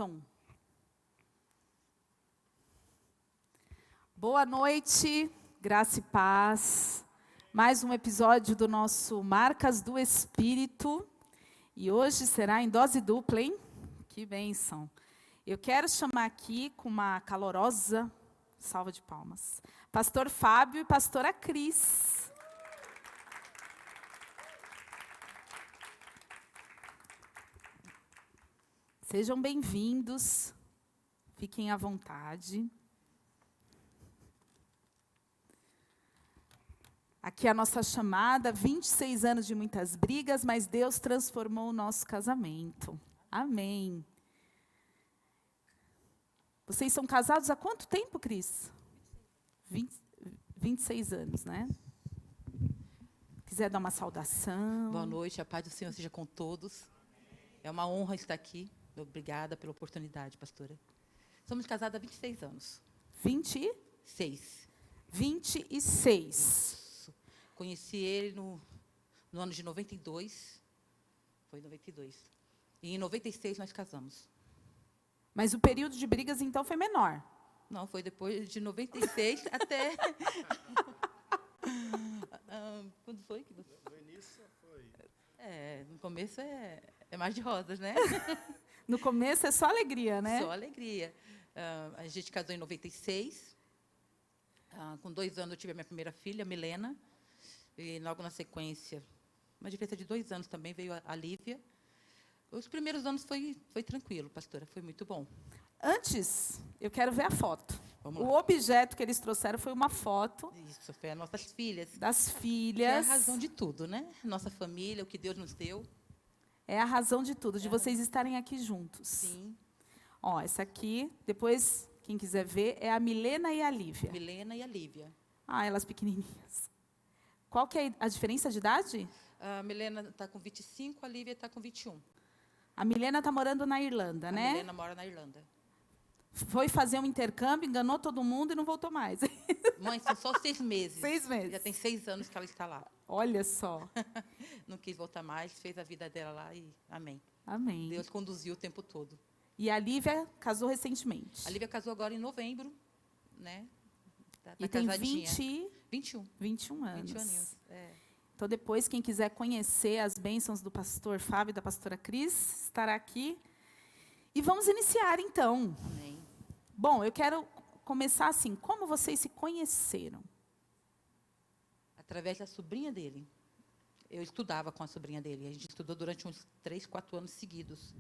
Som. Boa noite, graça e paz. Mais um episódio do nosso Marcas do Espírito. E hoje será em dose dupla, hein? Que bênção. Eu quero chamar aqui com uma calorosa salva de palmas, Pastor Fábio e Pastora Cris. Sejam bem-vindos, fiquem à vontade. Aqui é a nossa chamada, 26 anos de muitas brigas, mas Deus transformou o nosso casamento. Amém. Vocês são casados há quanto tempo, Cris? 26 anos, né? Quiser dar uma saudação. Boa noite, a paz do Senhor seja com todos. É uma honra estar aqui. Obrigada pela oportunidade, pastora. Somos casados há 26 anos. 26. 26. Isso. Conheci ele no ano de 92. Foi 92. E em 96 nós casamos. Mas o período de brigas, então, foi menor? Não, foi depois de 96 até... Quando foi que você... No início foi... no começo é mais de rosas, né? No começo é só alegria, né? Só alegria. A gente casou em 96. Com 2 anos eu tive a minha primeira filha, Milena. E logo na sequência, uma diferença de 2 anos também, veio a Lívia. Os primeiros anos foi tranquilo, pastora, foi muito bom. Antes, eu quero ver a foto. Vamos O lá. objeto que eles trouxeram foi uma foto Isso, foi as nossas filhas. das Que é a filhas. razão de tudo, né? Nossa família, o que Deus nos deu. É a razão de tudo, de vocês estarem aqui juntos. Sim, Ó, essa aqui, depois, quem quiser ver, é a Milena e a Lívia. Milena e a Lívia. Ah, elas pequenininhas. Qual que é a diferença de idade? A Milena está com 25, a Lívia está com 21. A Milena está morando na Irlanda, A né? Milena mora na Irlanda. Foi fazer um intercâmbio, enganou todo mundo e não voltou mais. Mãe, são só 6 meses. 6 meses. Já tem 6 anos que ela está lá. Olha só. Não quis voltar mais, fez a vida dela lá e amém. Amém. Deus conduziu o tempo todo. E a Lívia casou recentemente. A Lívia casou agora em novembro, né? Tá E tem casadinha. 21 anos. 21 aninhos. Então, depois, quem quiser conhecer as bênçãos do pastor Fábio e da pastora Cris, estará aqui. E vamos iniciar, então. Amém. Bom, eu quero começar assim. Como vocês se conheceram? Através da sobrinha dele. Eu estudava com a sobrinha dele. A gente estudou durante uns 3, 4 anos seguidos.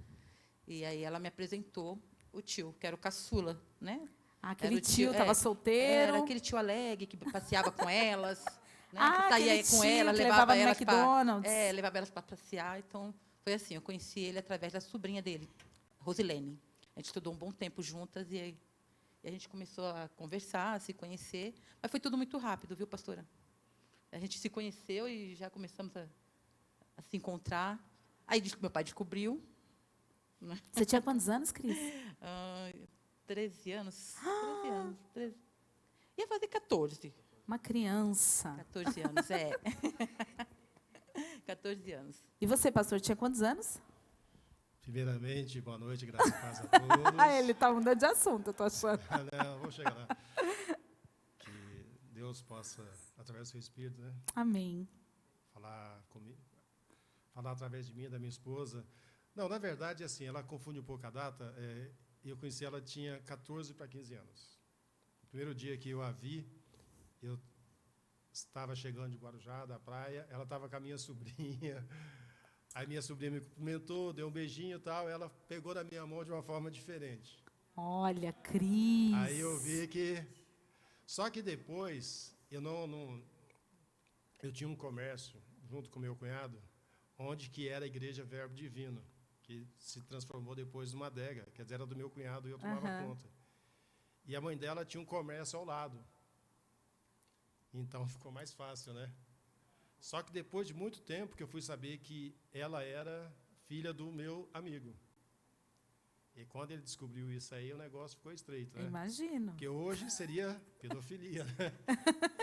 E aí ela me apresentou o tio, que era o caçula, né? Aquele Era o tio estava solteiro. Era aquele tio alegre que passeava com elas, né? Ah, Que saía aquele com tio elas, que levava levava no elas McDonald's. levava elas para passear. Então, foi assim, eu conheci ele através da sobrinha dele, Rosilene. A gente estudou um bom tempo juntas e a gente começou a conversar, a se conhecer. Mas foi tudo muito rápido, viu, pastora? A gente se conheceu e já começamos a se encontrar. Aí meu pai descobriu. Né? Você tinha quantos anos, Cris? 13 anos. 13 anos. 13. Ia fazer 14. Uma criança. 14 anos, 14 anos. E você, pastor, tinha quantos anos? Primeiramente, boa noite, graças a Deus a todos. Ah, ele está mudando de assunto, eu estou achando. Não, vou chegar lá. Que Deus possa, através do seu Espírito, né, Amém. falar comigo, falar através de mim, da minha esposa. Não, na verdade, assim, ela confunde um pouco a data. Eu conheci ela, tinha 14 para 15 anos. O primeiro dia que eu a vi, eu estava chegando de Guarujá, da praia, ela estava com a minha sobrinha. Aí minha sobrinha me cumprimentou, deu um beijinho e tal, ela pegou na minha mão de uma forma diferente. Olha, Cris. Aí eu vi que... Só que depois, eu tinha um comércio, junto com meu cunhado, onde que era a Igreja Verbo Divino, que se transformou depois numa adega, quer dizer, era do meu cunhado e eu tomava conta. E a mãe dela tinha um comércio ao lado. Então, ficou mais fácil, né? Só que depois de muito tempo que eu fui saber que ela era filha do meu amigo. E quando ele descobriu isso aí, o negócio ficou estreito, né? Imagino. Porque hoje seria pedofilia, né?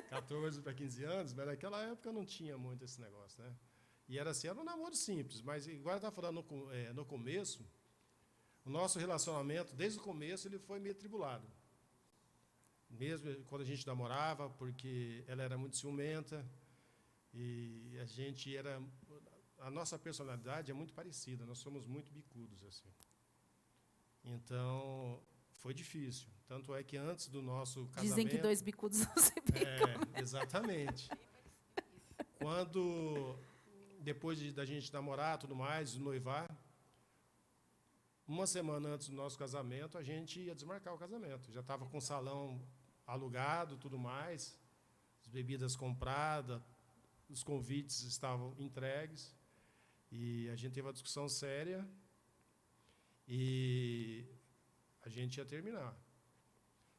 14 para 15 anos, mas naquela época não tinha muito esse negócio, né? E era assim, era um namoro simples, mas igual eu estava falando no começo, o nosso relacionamento, desde o começo, ele foi meio tribulado. Mesmo quando a gente namorava, porque ela era muito ciumenta e a nossa personalidade é muito parecida, nós somos muito bicudos assim. Então, foi difícil. Tanto é que antes do nosso casamento... Dizem que dois bicudos não se picam. Exatamente. Depois da gente namorar, tudo mais, de noivar, uma semana antes do nosso casamento, a gente ia desmarcar o casamento. Já estava com o salão alugado, tudo mais, as bebidas compradas, os convites estavam entregues, e a gente teve uma discussão séria, e a gente ia terminar.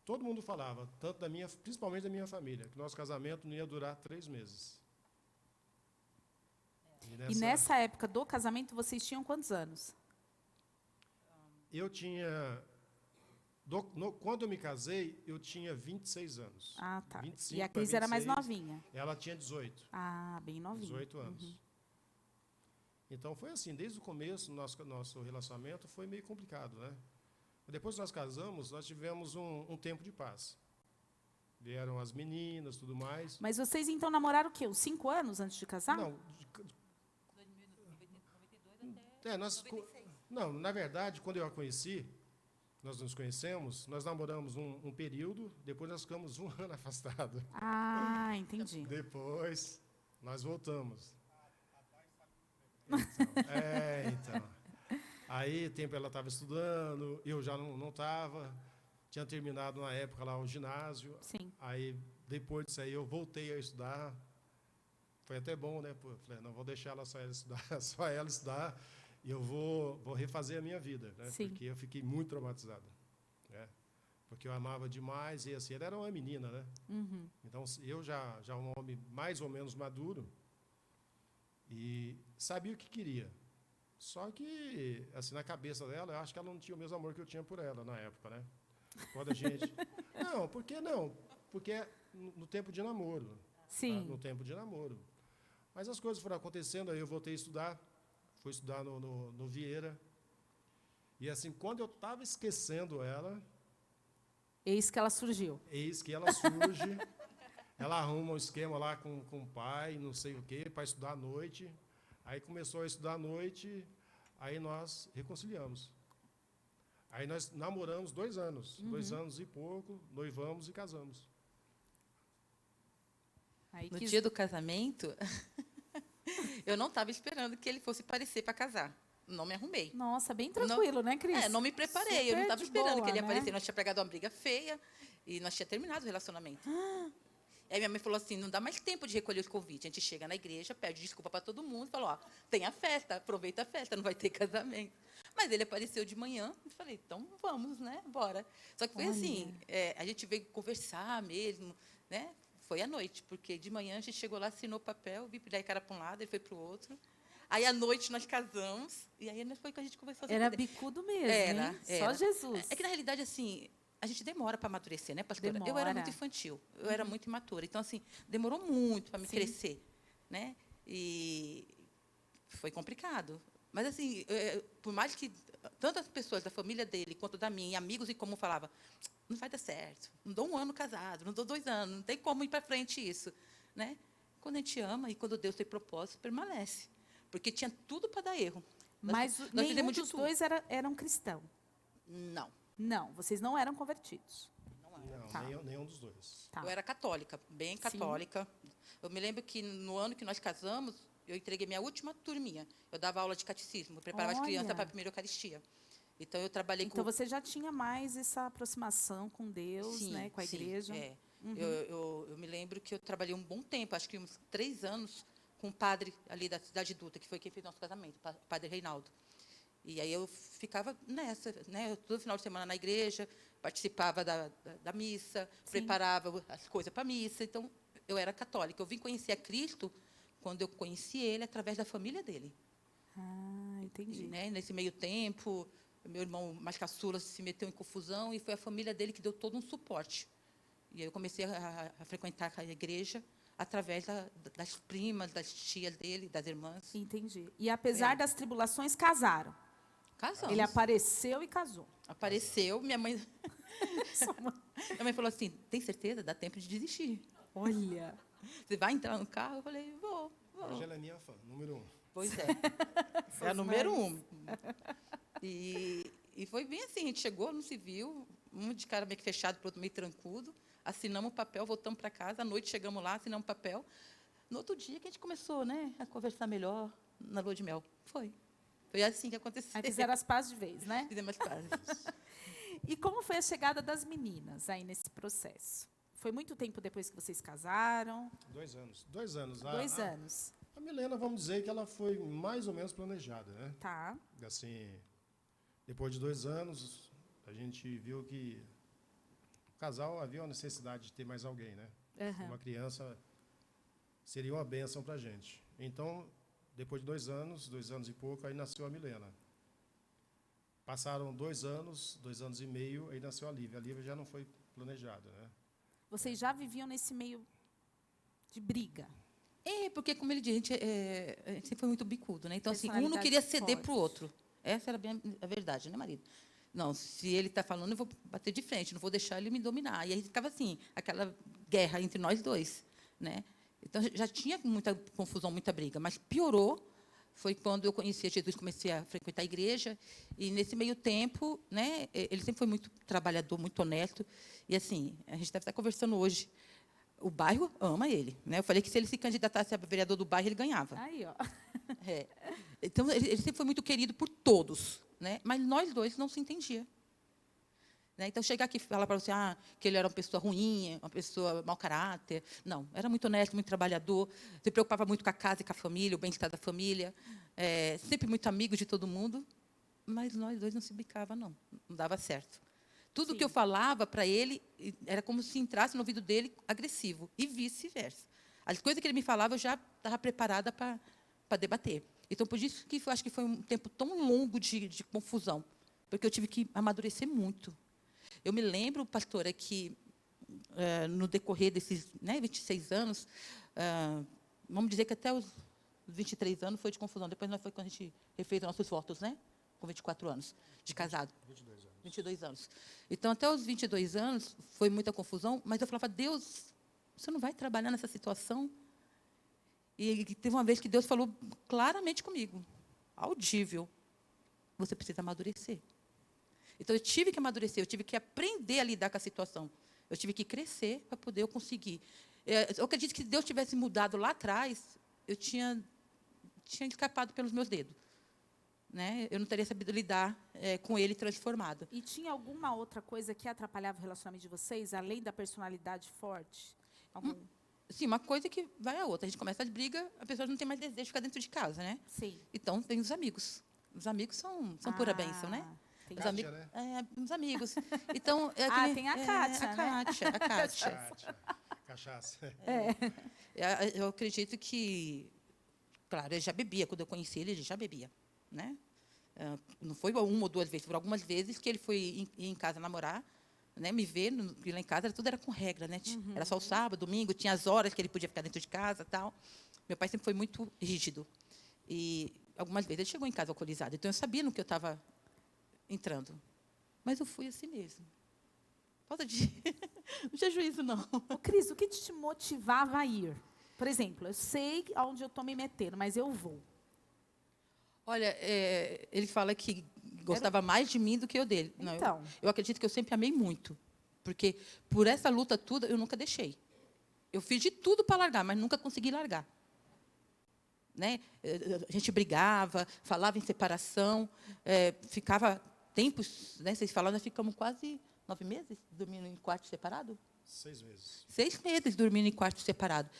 Todo mundo falava, principalmente da minha família, que nosso casamento não ia durar 3 meses. E nessa época do casamento, vocês tinham quantos anos? Eu tinha... quando eu me casei, eu tinha 26 anos. Ah, tá. 25 E a Cris era mais novinha? Ela tinha 18. Ah, bem novinha. 18 anos. Uhum. Então, foi assim, desde o começo, nosso relacionamento foi meio complicado, né? Depois que nós casamos, nós tivemos um tempo de paz. Vieram as meninas, tudo mais. Mas vocês, então, namoraram o quê? Uns 5 anos antes de casar? Não, não, na verdade, quando eu a conheci, nós nos conhecemos, nós namoramos um período, depois nós ficamos 1 ano afastados. Ah, entendi. Depois, nós voltamos. Então. Aí, tempo ela estava estudando, eu já não estava, tinha terminado na época lá o ginásio. Sim. Aí, depois disso aí, eu voltei a estudar. Foi até bom, né? Falei, não vou deixar ela só ela estudar, e eu vou refazer a minha vida, né? Sim. Porque eu fiquei muito traumatizado, né? Porque eu amava demais, e assim, ela era uma menina, né? Uhum. Então, eu já um homem mais ou menos maduro, e sabia o que queria. Só que, assim, na cabeça dela, eu acho que ela não tinha o mesmo amor que eu tinha por ela na época, né? Quando a gente... Não, por que não? Porque é no tempo de namoro. Sim. Tá? No tempo de namoro. Mas as coisas foram acontecendo, aí eu voltei a estudar, fui estudar no Vieira. E, assim, quando eu estava esquecendo ela... Eis que ela surgiu. Eis que ela surge, ela arruma um esquema lá com o pai, não sei o quê, para estudar à noite. Aí começou a estudar à noite, aí nós reconciliamos. Aí nós namoramos 2 anos, 2 anos e pouco, noivamos e casamos. Aí no dia do casamento, eu não estava esperando que ele fosse parecer para casar. Não me arrumei. Nossa, bem tranquilo, né, Cris? Não me preparei. Super eu não estava esperando boa, que ele ia né? aparecer. Nós tínhamos pegado uma briga feia e nós tínhamos terminado o relacionamento. Aí minha mãe falou assim, não dá mais tempo de recolher os convites. A gente chega na igreja, pede desculpa para todo mundo e falou, ó, tem a festa, aproveita a festa, não vai ter casamento. Mas ele apareceu de manhã e falei, então vamos, né, bora. Só que foi assim, a gente veio conversar mesmo, né? Foi à noite, porque de manhã a gente chegou lá, assinou o papel, vi daí cara para um lado, ele foi para o outro. Aí, à noite, nós casamos, e aí foi que a gente começou a se Era bicudo mesmo, era. Só Jesus. É que, na realidade, assim, a gente demora para amadurecer, né, pastora? Demora. Eu era muito infantil, eu era muito imatura. Então, assim, demorou muito para me crescer, né? E foi complicado. Mas, assim, por mais que tantas pessoas da família dele, quanto da minha, e amigos em comum falavam, não vai dar certo, não dou 1 ano casado, não dou 2 anos, não tem como ir para frente isso, né? Quando a gente ama e quando Deus tem propósito, permanece. Porque tinha tudo para dar erro. Mas nenhum dos dois eram cristão? Não. Não, vocês não eram convertidos? Não, Tá. nenhum dos dois. Eu era católica, bem católica. Eu me lembro que no ano que nós casamos, eu entreguei minha última turminha. Eu dava aula de catecismo, eu preparava as crianças para a primeira Eucaristia. Então, eu trabalhei Então, você já tinha mais essa aproximação com Deus, né, com a igreja? Sim, eu me lembro que eu trabalhei um bom tempo, acho que uns 3 anos, com o padre ali da Cidade Dutra, que foi quem fez nosso casamento, o padre Reinaldo. E aí eu ficava nessa, né? Todo final de semana na igreja, participava da missa, preparava as coisas para a missa. Então, eu era católica. Eu vim conhecer a Cristo quando eu conheci ele através da família dele. Ah, entendi. E, né, nesse meio tempo, meu irmão mais caçula se meteu em confusão e foi a família dele que deu todo um suporte. E aí eu comecei a frequentar a igreja através das primas, das tias dele, das irmãs. Entendi. E apesar das tribulações, casaram? Casamos. Ele apareceu e casou. Apareceu, minha mãe... Minha mãe falou assim, tem certeza? Dá tempo de desistir. Olha. Você vai entrar no carro? Eu falei, vou. Hoje ela é minha fã, número 1. Pois é. É a número 1. E foi bem assim, a gente chegou, não se viu, um de cara meio que fechado, para o outro meio trancudo, assinamos o papel, voltamos para casa, à noite chegamos lá, assinamos o papel. No outro dia que a gente começou, né, a conversar melhor na lua de mel. Foi assim que aconteceu. Aí fizeram as pazes de vez, né? Fizemos as pazes. E como foi a chegada das meninas aí nesse processo? Foi muito tempo depois que vocês casaram? 2 anos. 2 anos. 2 anos. A Milena, vamos dizer que ela foi mais ou menos planejada, né? Tá. Assim, depois de 2 anos, a gente viu que o casal havia uma necessidade de ter mais alguém, né? Uhum. Uma criança seria uma bênção para a gente. Então, depois de 2 anos e pouco, aí nasceu a Milena. Passaram 2 anos e meio, aí nasceu a Lívia. A Lívia já não foi planejada, né? Vocês já viviam nesse meio de briga? Porque, como ele disse, a gente sempre foi muito bicudo, né? Então, assim, um não Personalidades queria ceder fortes. para o outro. Essa era bem a verdade, né, marido? Não, se ele está falando, eu vou bater de frente, não vou deixar ele me dominar. E aí ficava assim, aquela guerra entre nós dois, né? Então, já tinha muita confusão, muita briga, mas piorou foi quando eu conheci Jesus, comecei a frequentar a igreja, e nesse meio tempo, né, ele sempre foi muito trabalhador, muito honesto, e assim, a gente deve estar conversando hoje, o bairro ama ele, né? Eu falei que se ele se candidatasse a vereador do bairro, ele ganhava. Aí, ó. É. Então, ele sempre foi muito querido por todos, né? Mas nós dois não se entendia. Né? Então, chegar aqui e falar para você que ele era uma pessoa ruim, uma pessoa mau caráter. Não, era muito honesto, muito trabalhador, se preocupava muito com a casa e com a família, o bem-estar da família, sempre muito amigo de todo mundo, mas nós dois não se bicava, não dava certo. Tudo Sim. que eu falava para ele era como se entrasse no ouvido dele agressivo, e vice-versa. As coisas que ele me falava, eu já estava preparada para debater. Então, por isso que eu acho que foi um tempo tão longo de confusão, porque eu tive que amadurecer muito. Eu me lembro, pastora, que no decorrer desses 26 anos, vamos dizer que até os 23 anos foi de confusão. Depois foi quando a gente refez os nossos votos, né? Com 24 anos de casado. 22 anos. Então, até os 22 anos, foi muita confusão, mas eu falava, Deus, você não vai trabalhar nessa situação? E teve uma vez que Deus falou claramente comigo, audível, você precisa amadurecer. Então, eu tive que amadurecer, eu tive que aprender a lidar com a situação. Eu tive que crescer para poder eu conseguir. Eu acredito que se Deus tivesse mudado lá atrás, eu tinha escapado pelos meus dedos. Né? Eu não teria sabido lidar com ele transformado. E tinha alguma outra coisa que atrapalhava o relacionamento de vocês, além da personalidade forte? Sim, uma coisa que vai a outra. A gente começa a briga, a pessoa não tem mais desejo de ficar dentro de casa, né? Sim. Então, tem os amigos. Os amigos são pura bênção, né? Entendi. Os amigos, os amigos. Então, tem a Kátia, né? A Kátia. Cachaça. Eu acredito que, claro, ele já bebia. Quando eu conheci ele já bebia, né? Não foi uma ou 2 vezes, foram algumas vezes que ele foi ir em casa namorar, né? Me ver, ir lá em casa, tudo era com regra, né? Uhum. Era só o sábado, domingo, tinha as horas que ele podia ficar dentro de casa, tal. Meu pai sempre foi muito rígido. E algumas vezes ele chegou em casa alcoolizado, então eu sabia no que eu estava entrando. Mas eu fui assim mesmo. Falta de... não tinha juízo, não. Ô, Cris, o que te motivava a ir? Por exemplo, eu sei aonde eu estou me metendo, mas eu vou. Olha, ele fala que gostava mais de mim do que eu dele. Não, Então. eu acredito que eu sempre amei muito. Porque, por essa luta toda, eu nunca deixei. Eu fiz de tudo para largar, mas nunca consegui largar. Né? A gente brigava, falava em separação, ficava tempos, né? Vocês falaram, nós ficamos quase 9 meses dormindo em quarto separado? 6 meses. 6 meses dormindo em quarto separado.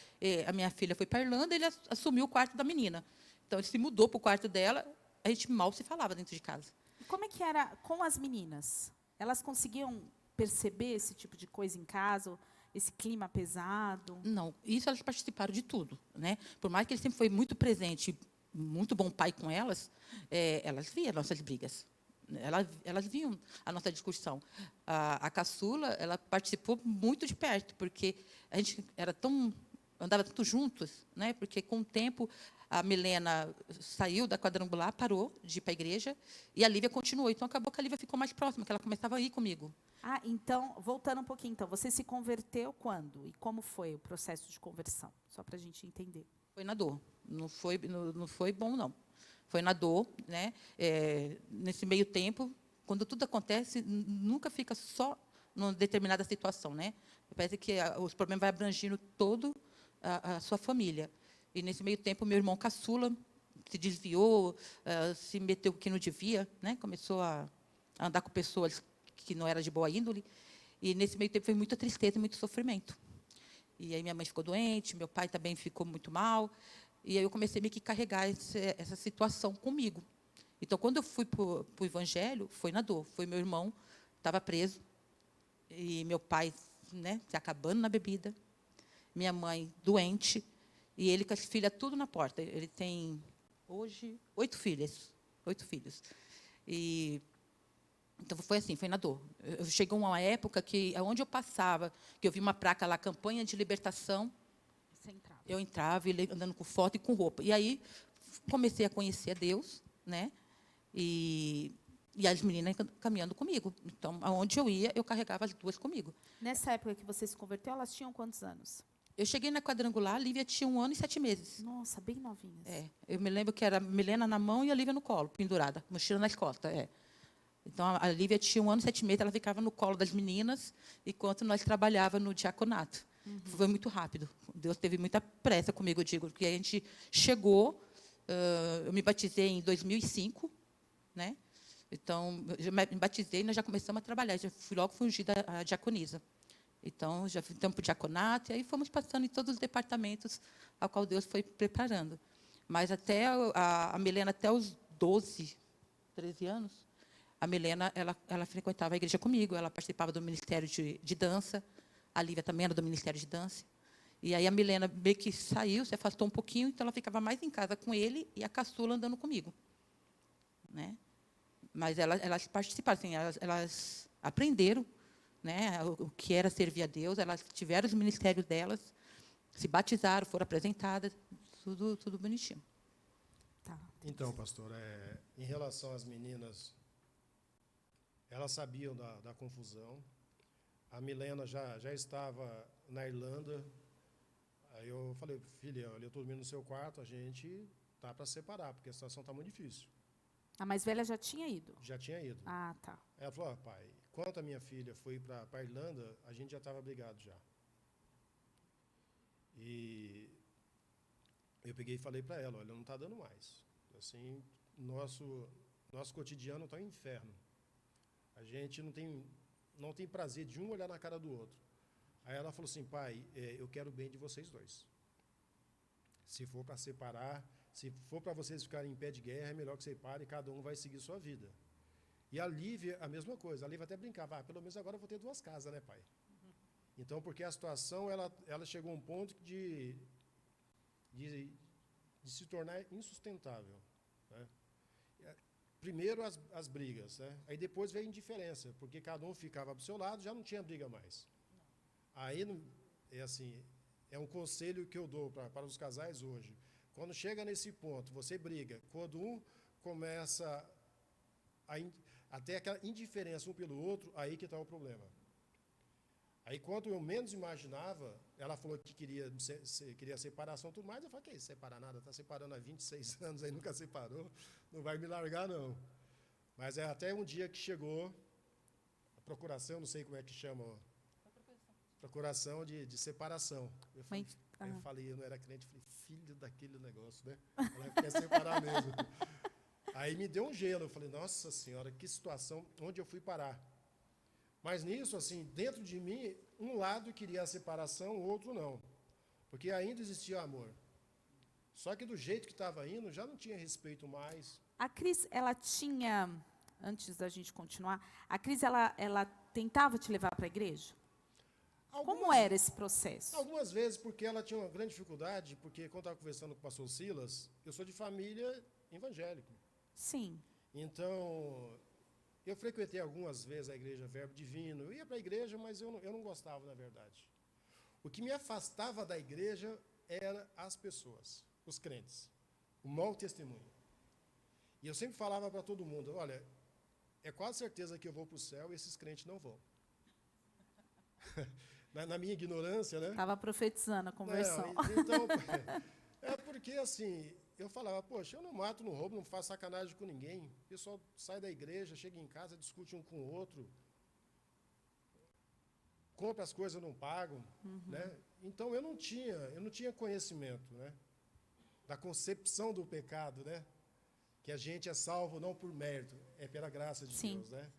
A minha filha foi para a Irlanda, ele assumiu o quarto da menina. Então, ele se mudou para o quarto dela, a gente mal se falava dentro de casa. E como é que era com as meninas? Elas conseguiam perceber esse tipo de coisa em casa, esse clima pesado? Não, isso elas participaram de tudo, né? Por mais que ele sempre foi muito presente, muito bom pai com elas, elas viam as nossas brigas. Elas viam a nossa discussão. A caçula, ela participou muito de perto, porque a gente andava tanto juntos, né? Porque com o tempo A Milena saiu da quadrangular, parou de ir para a igreja, e a Lívia continuou. Então, acabou que a Lívia ficou mais próxima, que ela começava a ir comigo. Ah, então, voltando um pouquinho, então, você se converteu quando? E como foi o processo de conversão? Só para a gente entender. Foi na dor. Não foi bom, não. Foi na dor, né? Nesse meio tempo, quando tudo acontece, nunca fica só numa determinada situação, né? Parece que os problemas vão abrangindo toda a sua família. E, nesse meio tempo, meu irmão caçula se desviou, se meteu que não devia, né? Começou a andar com pessoas que não eram de boa índole. E, nesse meio tempo, foi muita tristeza e muito sofrimento. E aí minha mãe ficou doente, meu pai também ficou muito mal. E aí eu comecei meio que carregar essa situação comigo. Então, quando eu fui para o Evangelho, foi na dor. Foi meu irmão, estava preso, e meu pai, né, se acabando na bebida, minha mãe doente, e ele com as filhas tudo na porta. Ele tem, hoje, 8 filhas. 8 filhos. Então, foi assim, foi na dor. Chegou uma época que, onde eu passava, que eu vi uma placa lá, campanha de libertação, Você entrava. eu entrava andando com foto e com roupa. E aí, comecei a conhecer a Deus, né? E as meninas caminhando comigo. Então, aonde eu ia, eu carregava as duas comigo. Nessa época que você se converteu, elas tinham quantos anos? Eu cheguei na quadrangular, a Lívia tinha 1 ano e 7 meses. Nossa, bem novinhas. Eu me lembro que era a Milena na mão e a Lívia no colo, pendurada, mochila nas costas. Então, a Lívia tinha 1 ano e 7 meses, ela ficava no colo das meninas, enquanto nós trabalhávamos no diaconato. Foi muito rápido. Deus teve muita pressa comigo, eu digo, porque a gente chegou, eu me batizei em 2005, né? Então, eu me batizei e nós já começamos a trabalhar, já logo fui ungida a diaconisa. Então, já fomos para o diaconato, e aí fomos passando em todos os departamentos ao qual Deus foi preparando. Mas até a Milena, até os 12, 13 anos, a Milena, ela frequentava a igreja comigo, ela participava do ministério de dança, a Lívia também era do ministério de dança. E aí a Milena meio que saiu, se afastou um pouquinho, então ela ficava mais em casa com ele e a caçula andando comigo, né? Mas elas participaram, assim, elas aprenderam, né, o que era servir a Deus, elas tiveram os ministérios delas, se batizaram, foram apresentadas, tudo bonitinho. Tá. Então, pastor, em relação às meninas, elas sabiam da confusão. A Milena já estava na Irlanda. Aí eu falei, filha, olha, eu estou dormindo no seu quarto, a gente tá para separar, porque a situação está muito difícil. A mais velha já tinha ido? Já tinha ido. Ah, tá. Aí ela falou, pai, quando a minha filha foi para a Irlanda, a gente já estava brigado já. E eu peguei e falei para ela, olha, não está dando mais. Assim, nosso cotidiano está um inferno. A gente não tem prazer de um olhar na cara do outro. Aí ela falou assim, pai, eu quero o bem de vocês dois. Se for para separar, se for para vocês ficarem em pé de guerra, é melhor que separem e cada um vai seguir sua vida. E a Lívia, a mesma coisa. A Lívia até brincava, pelo menos agora eu vou ter 2 casas, né, pai? Então, porque a situação, ela chegou a um ponto de se tornar insustentável, né? Primeiro as brigas, né? Aí depois veio a indiferença, porque cada um ficava para o seu lado, já não tinha briga mais. Aí, é um conselho que eu dou para os casais hoje. Quando chega nesse ponto, você briga, quando um começa a ter aquela indiferença um pelo outro, aí que está o problema. Aí, quando eu menos imaginava, ela falou que queria separação e tudo mais. Eu falei, que isso, separar nada? Está separando há 26 anos, aí nunca separou, não vai me largar, não. Mas até um dia que chegou a procuração, não sei como é que chama, procuração de separação. Eu falei, eu não era crente, falei, filho daquele negócio, né? Ela quer separar mesmo. Aí me deu um gelo, eu falei, nossa senhora, que situação, onde eu fui parar. Mas nisso, assim, dentro de mim, um lado queria a separação, o outro não. Porque ainda existia amor. Só que do jeito que estava indo, já não tinha respeito mais. A Cris, ela tinha, antes da gente continuar, a Cris, ela tentava te levar para a igreja? Como era esse processo? Algumas vezes, porque ela tinha uma grande dificuldade, porque quando eu estava conversando com o pastor Silas, eu sou de família evangélica. Sim. Então, eu frequentei algumas vezes a igreja Verbo Divino. Eu ia para a igreja, mas eu não gostava, na verdade. O que me afastava da igreja eram as pessoas, os crentes. um mau testemunho. E eu sempre falava para todo mundo, olha, é quase certeza que eu vou para o céu e esses crentes não vão. na minha ignorância, né? Estava profetizando a conversão. Não, então, é porque, assim, eu falava, poxa, eu não mato, não roubo, não faço sacanagem com ninguém. O pessoal sai da igreja, chega em casa, discute um com o outro, compra as coisas, não pagam, né? Então, eu não tinha conhecimento, né? Da concepção do pecado, né? Que a gente é salvo não por mérito, é pela graça de Sim. Deus, né?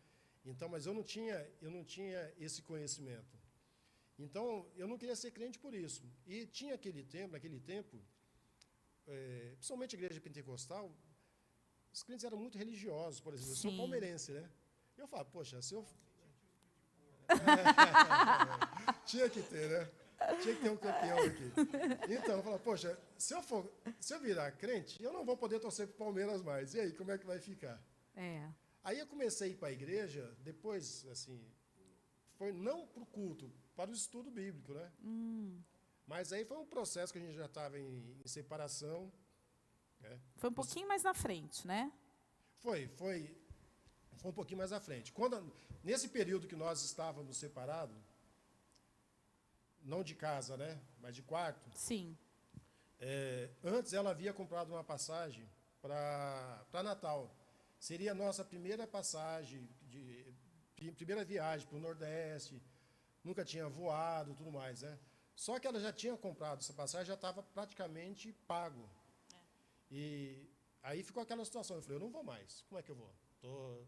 Então, mas eu não tinha esse conhecimento. Então, eu não queria ser crente por isso. E tinha naquele tempo, principalmente a igreja pentecostal, os crentes eram muito religiosos, por exemplo. Eu sou Sim. palmeirense, né? Eu falo, poxa, se eu... Tinha que ter, né? Tinha que ter um campeão aqui. Então, eu falo, poxa, se eu virar crente, eu não vou poder torcer para o Palmeiras mais. E aí, como é que vai ficar? É. Aí eu comecei a ir para a igreja, depois, assim, foi não para o culto, para o estudo bíblico, né? Mas aí foi um processo que a gente já estava em separação. Né? Foi um pouquinho mais na frente, né? Foi um pouquinho mais à frente. Nesse período que nós estávamos separados, não de casa, né? Mas de quarto, Sim. antes ela havia comprado uma passagem para Natal. Seria a nossa primeira passagem, primeira viagem para o Nordeste, nunca tinha voado, tudo mais, né? Só que ela já tinha comprado essa passagem, já estava praticamente pago. E aí ficou aquela situação, eu falei, eu não vou mais, como é que eu vou?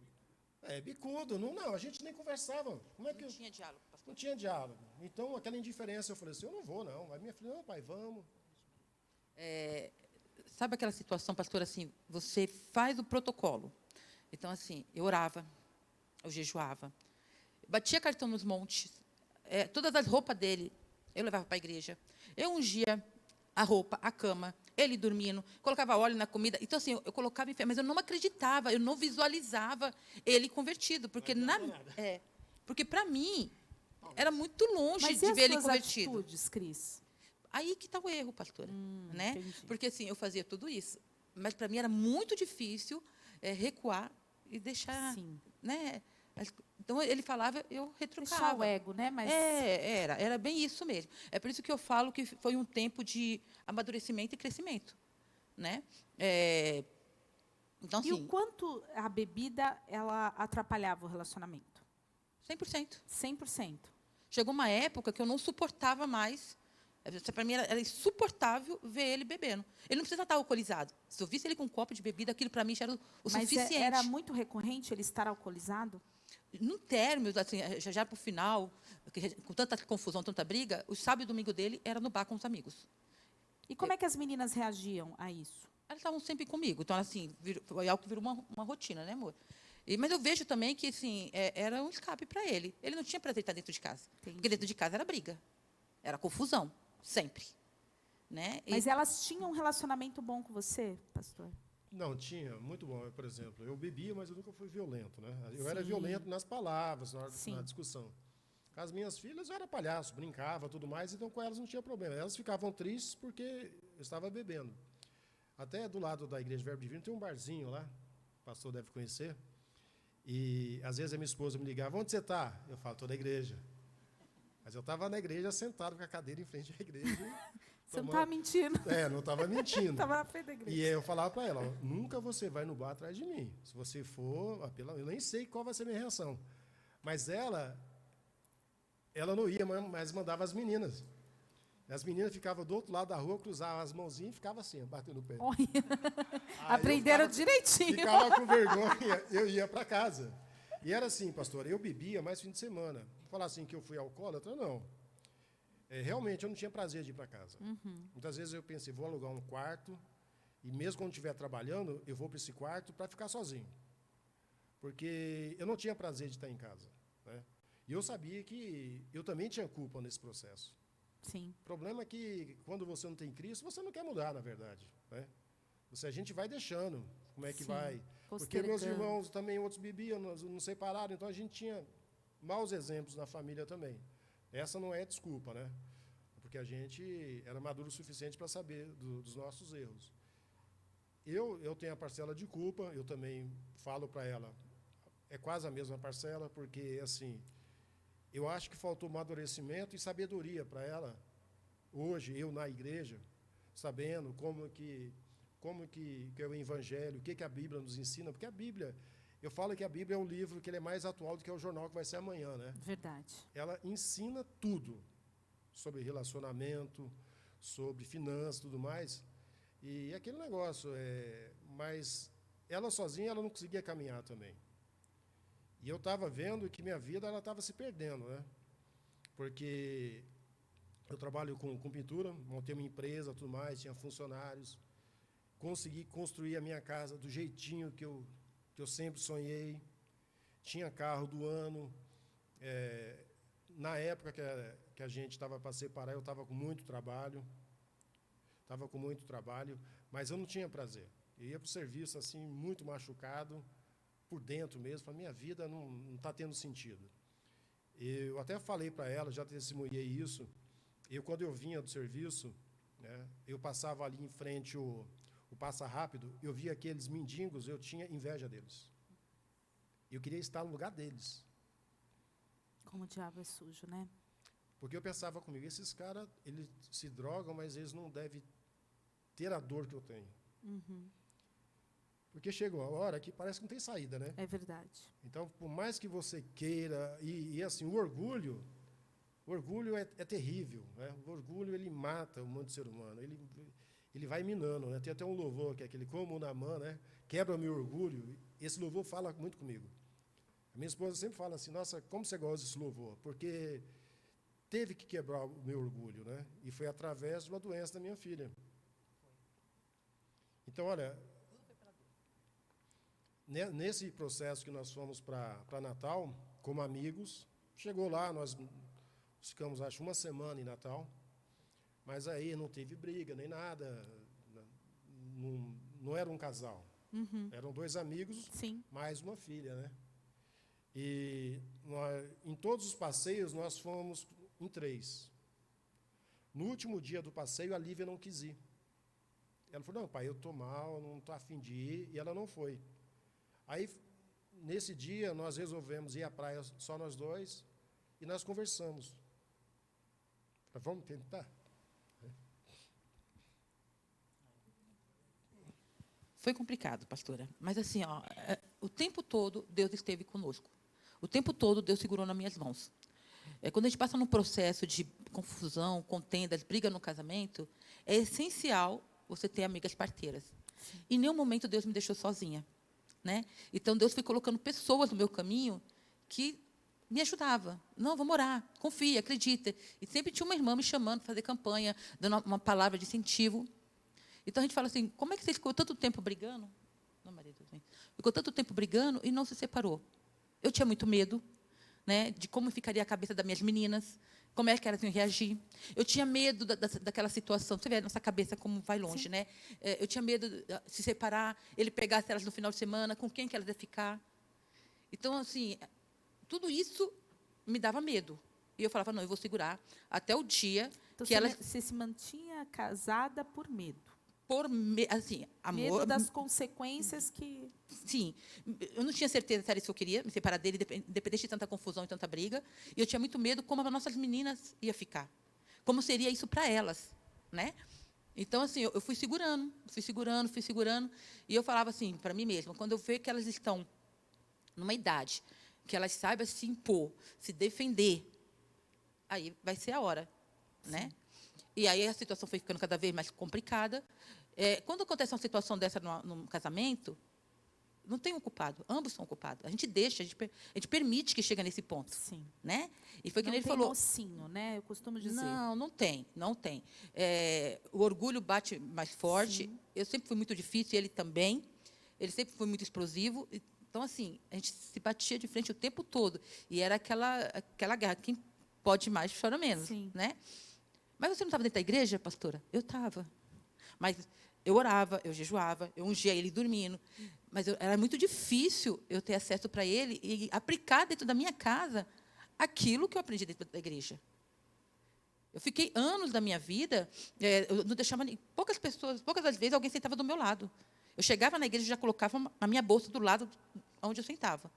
Bicudo, não, a gente nem conversava. Como é que Não tinha diálogo, pastor. Não tinha diálogo. Então, aquela indiferença, eu falei assim, eu não vou, não. Aí minha filha, não, pai, vamos. Sabe aquela situação, pastor, assim, você faz o protocolo. Então, assim, eu orava, eu jejuava, batia cartão nos montes, todas as roupas dele, eu levava para a igreja. Eu ungia a roupa, a cama, ele dormindo, colocava óleo na comida. Então, assim, eu colocava em fé, mas eu não acreditava, eu não visualizava ele convertido, porque porque para mim era muito longe Mas de e as ver ele suas convertido. atitudes, Cris? Aí que está o erro, pastora, né? Entendi. Porque assim, eu fazia tudo isso, mas para mim era muito difícil recuar e deixar, Sim. né? Então ele falava, eu retrucava. Deixar o ego, né? Mas Era bem isso mesmo. É por isso que eu falo que foi um tempo de amadurecimento e crescimento, né? Então, E o assim, quanto a bebida ela atrapalhava o relacionamento? 100%. 100%. Chegou uma época que eu não suportava mais. Para mim era insuportável ver ele bebendo. Ele não precisa estar alcoolizado. Se eu visse ele com um copo de bebida, aquilo para mim já era o Mas suficiente. era muito recorrente ele estar alcoolizado? No término, assim, já para o final, com tanta confusão, tanta briga, o sábado e domingo dele era no bar com os amigos. E como é que as meninas reagiam a isso? Elas estavam sempre comigo. Então, assim, foi algo que virou uma rotina, né, amor? Mas eu vejo também que, assim, era um escape para ele. Ele não tinha prazer em estar dentro de casa. Entendi. Porque dentro de casa era briga. Era confusão, sempre. Né? Mas elas tinham um relacionamento bom com você, pastor? Não, tinha, muito bom. Por exemplo, eu bebia, mas eu nunca fui violento, né? Eu era Sim. violento nas palavras, na Sim. discussão. Com as minhas filhas, eu era palhaço, brincava, tudo mais, então com elas não tinha problema. Elas ficavam tristes porque eu estava bebendo. Até do lado da Igreja Verbo Divino tem um barzinho lá, o pastor deve conhecer. E, às vezes, a minha esposa me ligava, onde você está? Eu falo, estou na igreja. Mas eu estava na igreja, sentado com a cadeira em frente à igreja. Você não estava mentindo. Não estava mentindo. Estava na frente da igreja. E eu falava para ela, ó, nunca você vai no bar atrás de mim. Se você for, eu nem sei qual vai ser a minha reação. Mas ela não ia, mas mandava as meninas. As meninas ficavam do outro lado da rua, cruzavam as mãozinhas e ficavam assim, batendo o pé. Olha. Aí Aprenderam direitinho. Ficava com vergonha, eu ia para casa. E era assim, pastor, eu bebia mais fim de semana. Falar assim que eu fui alcoólatra, não. Realmente, eu não tinha prazer de ir para casa. Muitas vezes eu pensei, vou alugar um quarto, e mesmo quando estiver trabalhando, eu vou para esse quarto para ficar sozinho. Porque eu não tinha prazer de estar em casa. Né? E eu sabia que eu também tinha culpa nesse processo. Sim. O problema é que, quando você não tem Cristo, você não quer mudar, na verdade. Né? A gente vai deixando, como é que Sim, vai. Porque meus irmãos também, outros bebiam, não separaram, então a gente tinha maus exemplos na família também. Essa não é desculpa, né? Porque a gente era maduro o suficiente para saber dos nossos erros. eu tenho a parcela de culpa, eu também falo para ela, é quase a mesma parcela, porque, assim, eu acho que faltou amadurecimento e sabedoria para ela, hoje, eu na igreja, sabendo que é o Evangelho, o que a Bíblia nos ensina, porque a Bíblia, eu falo que a Bíblia é um livro que ele é mais atual do que o jornal que vai ser amanhã, né? Verdade. Ela ensina tudo sobre relacionamento, sobre finanças e tudo mais, e aquele negócio, mas ela sozinha ela não conseguia caminhar também. E eu estava vendo que minha vida ela estava se perdendo, né? Porque eu trabalho com pintura, montei uma empresa, tudo mais, tinha funcionários, consegui construir a minha casa do jeitinho que eu sempre sonhei, tinha carro do ano. Na época que a gente estava para separar, eu estava com muito trabalho, mas eu não tinha prazer. Eu ia para o serviço assim, muito machucado, por dentro mesmo, a minha vida não está tendo sentido. Eu até falei para ela, já testemunhei isso, quando eu vinha do serviço, né, eu passava ali em frente o Passa Rápido, eu via aqueles mendigos, eu tinha inveja deles. Eu queria estar no lugar deles. Como o diabo é sujo, né? Porque eu pensava comigo, esses caras, eles se drogam, mas eles não devem ter a dor que eu tenho. Uhum. Porque chegou a hora que parece que não tem saída, né? É verdade. Então, por mais que você queira, e assim, o orgulho é terrível, né? O orgulho, ele mata o mundo do ser humano, ele vai minando, né? Tem até um louvor, que é aquele como Naamã, né? Quebra meu orgulho. Esse louvor fala muito comigo. A minha esposa sempre fala assim, nossa, como você gosta desse louvor? Porque teve que quebrar o meu orgulho, né? E foi através de uma doença da minha filha. Então, olha, nesse processo que nós fomos para Natal, como amigos, chegou lá, nós ficamos, acho, uma semana em Natal, mas aí não teve briga, nem nada, não era um casal. Uhum. Eram dois amigos, sim, mais uma filha, né? E em todos os passeios, nós fomos em 3. No último dia do passeio, a Lívia não quis ir. Ela falou, não, pai, eu estou mal, não estou a fim de ir, e ela não foi. Aí, nesse dia, nós resolvemos ir à praia só nós dois, e nós conversamos. Vamos tentar? Foi complicado, pastora. Mas assim, o tempo todo Deus esteve conosco. O tempo todo Deus segurou nas minhas mãos. Quando a gente passa num processo de confusão, contendas, briga no casamento, é essencial você ter amigas parteiras. Em nenhum momento Deus me deixou sozinha, né? Então Deus foi colocando pessoas no meu caminho que me ajudavam. Não, vamos orar, confia, acredita. E sempre tinha uma irmã me chamando para fazer campanha, dando uma palavra de incentivo. Então a gente fala assim, como é que você ficou tanto tempo brigando? Não, marido, ficou tanto tempo brigando e não se separou. Eu tinha muito medo, né, de como ficaria a cabeça das minhas meninas, como é que elas iam reagir. Eu tinha medo daquela situação. Você vê a nossa cabeça como vai longe, né? Eu tinha medo de se separar, ele pegasse elas no final de semana, com quem que elas iam ficar. Então, assim, tudo isso me dava medo. E eu falava, não, eu vou segurar até o dia então, que elas... Você se mantinha casada por medo? Assim, amor... Medo das consequências que... Sim. Eu não tinha certeza se era isso que eu queria, me separar dele, independente de tanta confusão e tanta briga. E eu tinha muito medo como as nossas meninas iam ficar. Como seria isso para elas, né? Então, assim, eu fui segurando. E eu falava assim, para mim mesma, quando eu vejo que elas estão numa idade que elas saibam se impor, se defender, aí vai ser a hora, né? E aí a situação foi ficando cada vez mais complicada. Quando acontece uma situação dessa num casamento, não tem um culpado, ambos são culpados. A gente deixa, a gente permite que chegue nesse ponto. Sim. Né? E foi que não ele tem falou. Mocinho, né? Eu costumo dizer. Não tem. O orgulho bate mais forte. Sim. Eu sempre fui muito difícil, e ele também. Ele sempre foi muito explosivo. Então, assim, a gente se batia de frente o tempo todo. E era aquela guerra. Quem pode mais, chora menos. Sim. Né? Mas você não estava dentro da igreja, pastora? Eu estava. Mas eu orava, eu jejuava, eu ungia ele dormindo. Mas era muito difícil eu ter acesso para ele e aplicar dentro da minha casa aquilo que eu aprendi dentro da igreja. Eu fiquei anos da minha vida, eu não deixava poucas das vezes alguém sentava do meu lado. Eu chegava na igreja e já colocava a minha bolsa do lado onde eu sentava.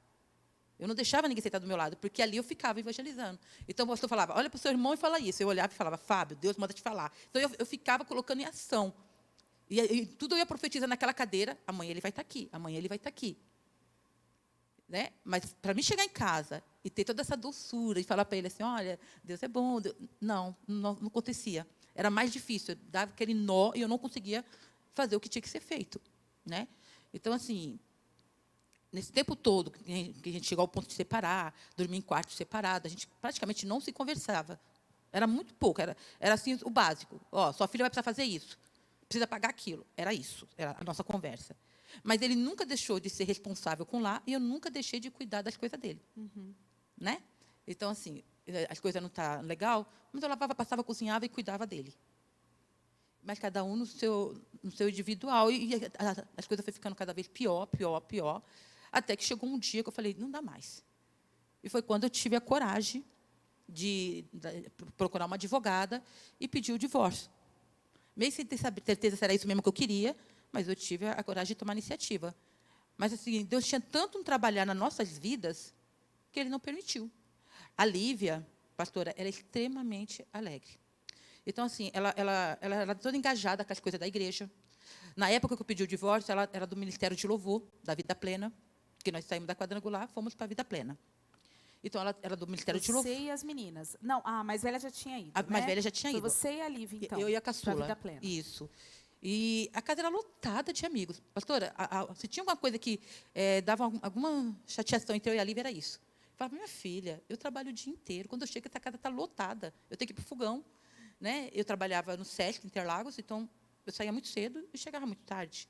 Eu não deixava ninguém sentar do meu lado, porque ali eu ficava evangelizando. Então, o pastor falava, olha para o seu irmão e fala isso. Eu olhava e falava, Fábio, Deus manda te falar. Então, eu ficava colocando em ação. E tudo eu ia profetizando naquela cadeira, amanhã ele vai estar aqui, amanhã ele vai estar aqui. Né? Mas, para mim chegar em casa e ter toda essa doçura e falar para ele assim, olha, Deus é bom. Deus... Não acontecia. Era mais difícil. Eu dava aquele nó e eu não conseguia fazer o que tinha que ser feito. Né? Então, assim... Nesse tempo todo, que a gente chegou ao ponto de separar, dormir em quartos separados, a gente praticamente não se conversava. Era muito pouco, era assim o básico. Ó, sua filha vai precisar fazer isso, precisa pagar aquilo. Era isso, era a nossa conversa. Mas ele nunca deixou de ser responsável com lá e eu nunca deixei de cuidar das coisas dele. Né? Então, assim, as coisas não estão legal, mas eu lavava, passava, cozinhava e cuidava dele. Mas cada um no seu individual. E as coisas foram ficando cada vez pior. Até que chegou um dia que eu falei, não dá mais. E foi quando eu tive a coragem de procurar uma advogada e pedir o divórcio. Meio sem ter certeza se era isso mesmo que eu queria, mas eu tive a coragem de tomar a iniciativa. Mas, assim, Deus tinha tanto um trabalhar nas nossas vidas que Ele não permitiu. A Lívia, pastora, ela é extremamente alegre. Então, assim, ela era toda engajada com as coisas da igreja. Na época que eu pedi o divórcio, ela era do Ministério de Louvor, da Vida Plena, que nós saímos da Quadrangular, fomos para a Vida Plena. Então, ela era do Ministério de Louvor. Você e as meninas. Não, a mais velha já tinha ido, A mais velha já tinha ido. Foi você e a Lívia, então. Eu e a caçula. Vida Plena. Isso. E a casa era lotada de amigos. Pastora, se tinha alguma coisa que dava alguma chateação entre eu e a Lívia, era isso. Eu falava, minha filha, eu trabalho o dia inteiro. Quando eu chego, essa casa está lotada. Eu tenho que ir para o fogão. Né? Eu trabalhava no Sesc, Interlagos, então eu saía muito cedo e chegava muito tarde.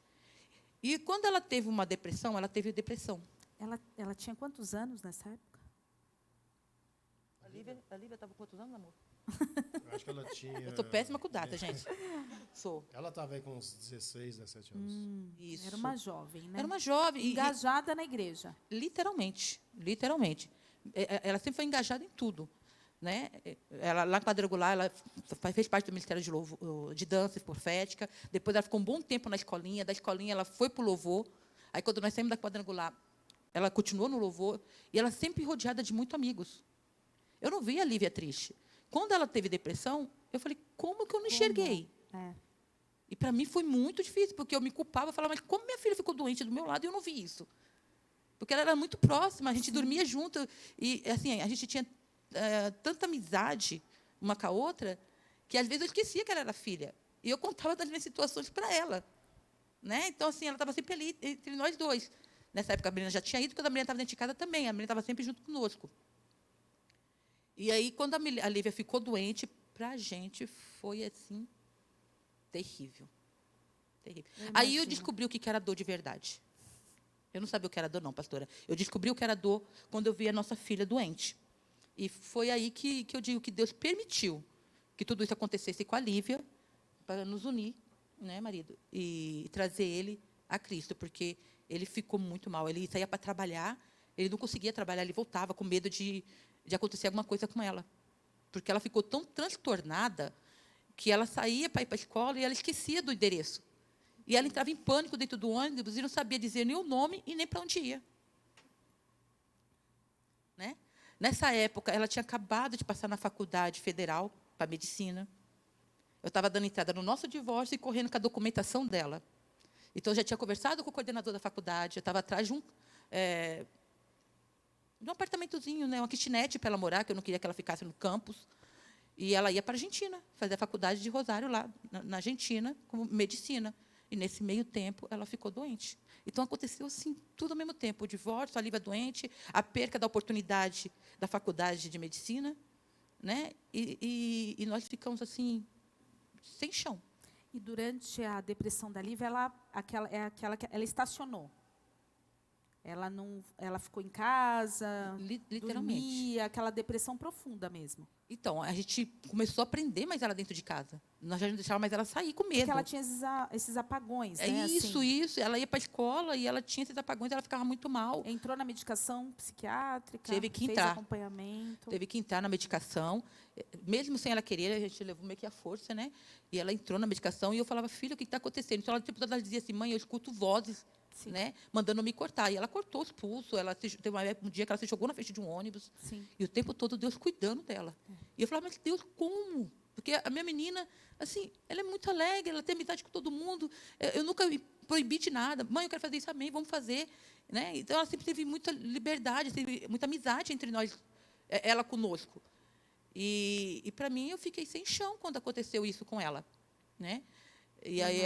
E quando ela teve uma depressão, ela teve depressão. Ela tinha quantos anos nessa época? A Lívia estava com quantos anos, amor? Eu acho que ela tinha... Eu estou péssima com data, gente. Sou. Ela estava aí com uns 16, 17 anos. Isso. Era uma jovem, né? Era uma jovem. Engajada na igreja. Literalmente. Ela sempre foi engajada em tudo. Né? Ela, lá em Quadrangular, ela fez parte do Ministério de Dança Profética. Depois, ela ficou um bom tempo na escolinha. Da escolinha, ela foi para o louvor. Aí, quando nós saímos da Quadrangular, ela continuou no louvor. E ela sempre rodeada de muitos amigos. Eu não via a Lívia triste. Quando ela teve depressão, eu falei, como que eu não enxerguei? E, para mim, foi muito difícil, porque eu me culpava. Eu falava, mas como minha filha ficou doente do meu lado e eu não vi isso? Porque ela era muito próxima, a gente dormia junto. E, assim, a gente tinha tanta amizade uma com a outra, que, às vezes, eu esquecia que ela era filha. E eu contava das minhas situações para ela. Né? Então, assim, ela estava sempre ali, entre nós dois. Nessa época, a Brina já tinha ido, quando a Brina estava dentro de casa também. A Brina estava sempre junto conosco. E aí, quando a Lívia ficou doente, para a gente foi, assim, terrível. Terrível. Aí eu descobri o que era dor de verdade. Eu não sabia o que era dor, não, pastora. Eu descobri o que era dor quando eu vi a nossa filha doente. E foi aí que eu digo que Deus permitiu que tudo isso acontecesse com a Lívia, para nos unir, né, marido, e trazer ele a Cristo, porque ele ficou muito mal. Ele saía para trabalhar, ele não conseguia trabalhar, ele voltava com medo de acontecer alguma coisa com ela. Porque ela ficou tão transtornada que ela saía para ir para a escola e ela esquecia do endereço. E ela entrava em pânico dentro do ônibus e não sabia dizer nem o nome e nem para onde ia. Né? Nessa época, ela tinha acabado de passar na faculdade federal para medicina. Eu estava dando entrada no nosso divórcio e correndo com a documentação dela. Então, eu já tinha conversado com o coordenador da faculdade, eu estava atrás de um apartamentozinho, né, uma kitnet para ela morar, que eu não queria que ela ficasse no campus. E ela ia para a Argentina, fazer a faculdade de Rosário, lá na Argentina, com medicina. E, nesse meio tempo, ela ficou doente. Então, aconteceu, assim, tudo ao mesmo tempo. O divórcio, a Lívia doente, a perca da oportunidade da faculdade de medicina. Né? E nós ficamos, assim, sem chão. E, durante a depressão da Lívia, ela estacionou. ela ficou em casa, Literalmente. dormia, aquela depressão profunda mesmo. Então, a gente começou a prender mais ela dentro de casa. Nós já não deixávamos mais ela sair com medo. Porque ela tinha esses apagões, É né? isso, assim. isso. Ela ia para a escola e ela tinha esses apagões, ela ficava muito mal. Entrou na medicação psiquiátrica, Teve que fez entrar. acompanhamento. Teve que entrar na medicação. Mesmo sem ela querer, a gente levou meio que a força, né? E ela entrou na medicação e eu falava, filha, o que está acontecendo? Então, ela dizia assim, mãe, eu escuto vozes, Sim. né? Mandando me cortar. E ela cortou os pulsos. Teve um dia que ela se jogou na frente de um ônibus. Sim. E o tempo todo Deus cuidando dela. E eu falava, mas Deus, como? Porque a minha menina, assim, ela é muito alegre, ela tem amizade com todo mundo. Eu nunca me proibi de nada. Mãe, eu quero fazer isso, amém, vamos fazer. Né? Então, ela sempre teve muita liberdade, teve muita amizade entre nós, ela conosco. E para mim, eu fiquei sem chão quando aconteceu isso com ela. Né? E aí,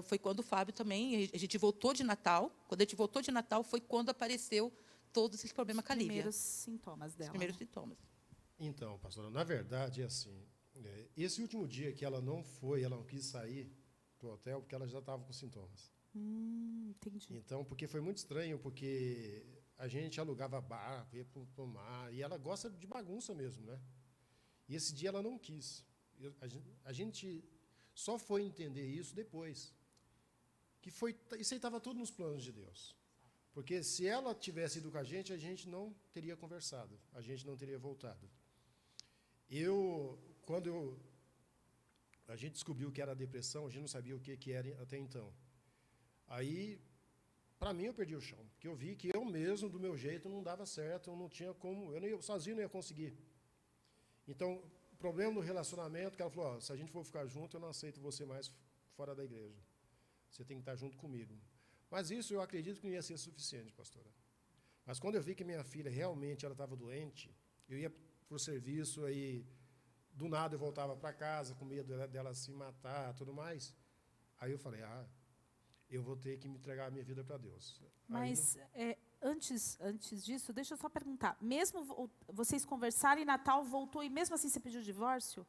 foi quando o Fábio também, a gente voltou de Natal. Quando a gente voltou de Natal, foi quando apareceu todos esses problemas com a Lívia. Os primeiros sintomas dela. Os primeiros sintomas. Então, pastora, na verdade é assim. Esse último dia que ela não quis sair do hotel, porque ela já estava com sintomas. Entendi. Então, porque foi muito estranho, porque a gente alugava barco, ia para o mar, e ela gosta de bagunça mesmo, né? E esse dia ela não quis. A gente só foi entender isso depois. Isso aí estava tudo nos planos de Deus. Porque se ela tivesse ido com a gente não teria conversado, a gente não teria voltado. Quando a gente descobriu que era depressão, a gente não sabia o que era até então. Aí, para mim, eu perdi o chão, porque eu vi que eu mesmo, do meu jeito, não dava certo, eu não tinha como, sozinho não ia conseguir. Então, o problema do relacionamento, que ela falou, se a gente for ficar junto, eu não aceito você mais fora da igreja. Você tem que estar junto comigo. Mas isso eu acredito que não ia ser suficiente, pastora. Mas quando eu vi que minha filha realmente ela estava doente, eu ia para o serviço, aí do nada eu voltava para casa com medo dela se matar, tudo mais. Aí eu falei, eu vou ter que me entregar a minha vida para Deus. Mas antes disso, deixa eu só perguntar. Mesmo vocês conversaram em Natal, voltou e mesmo assim você pediu o divórcio?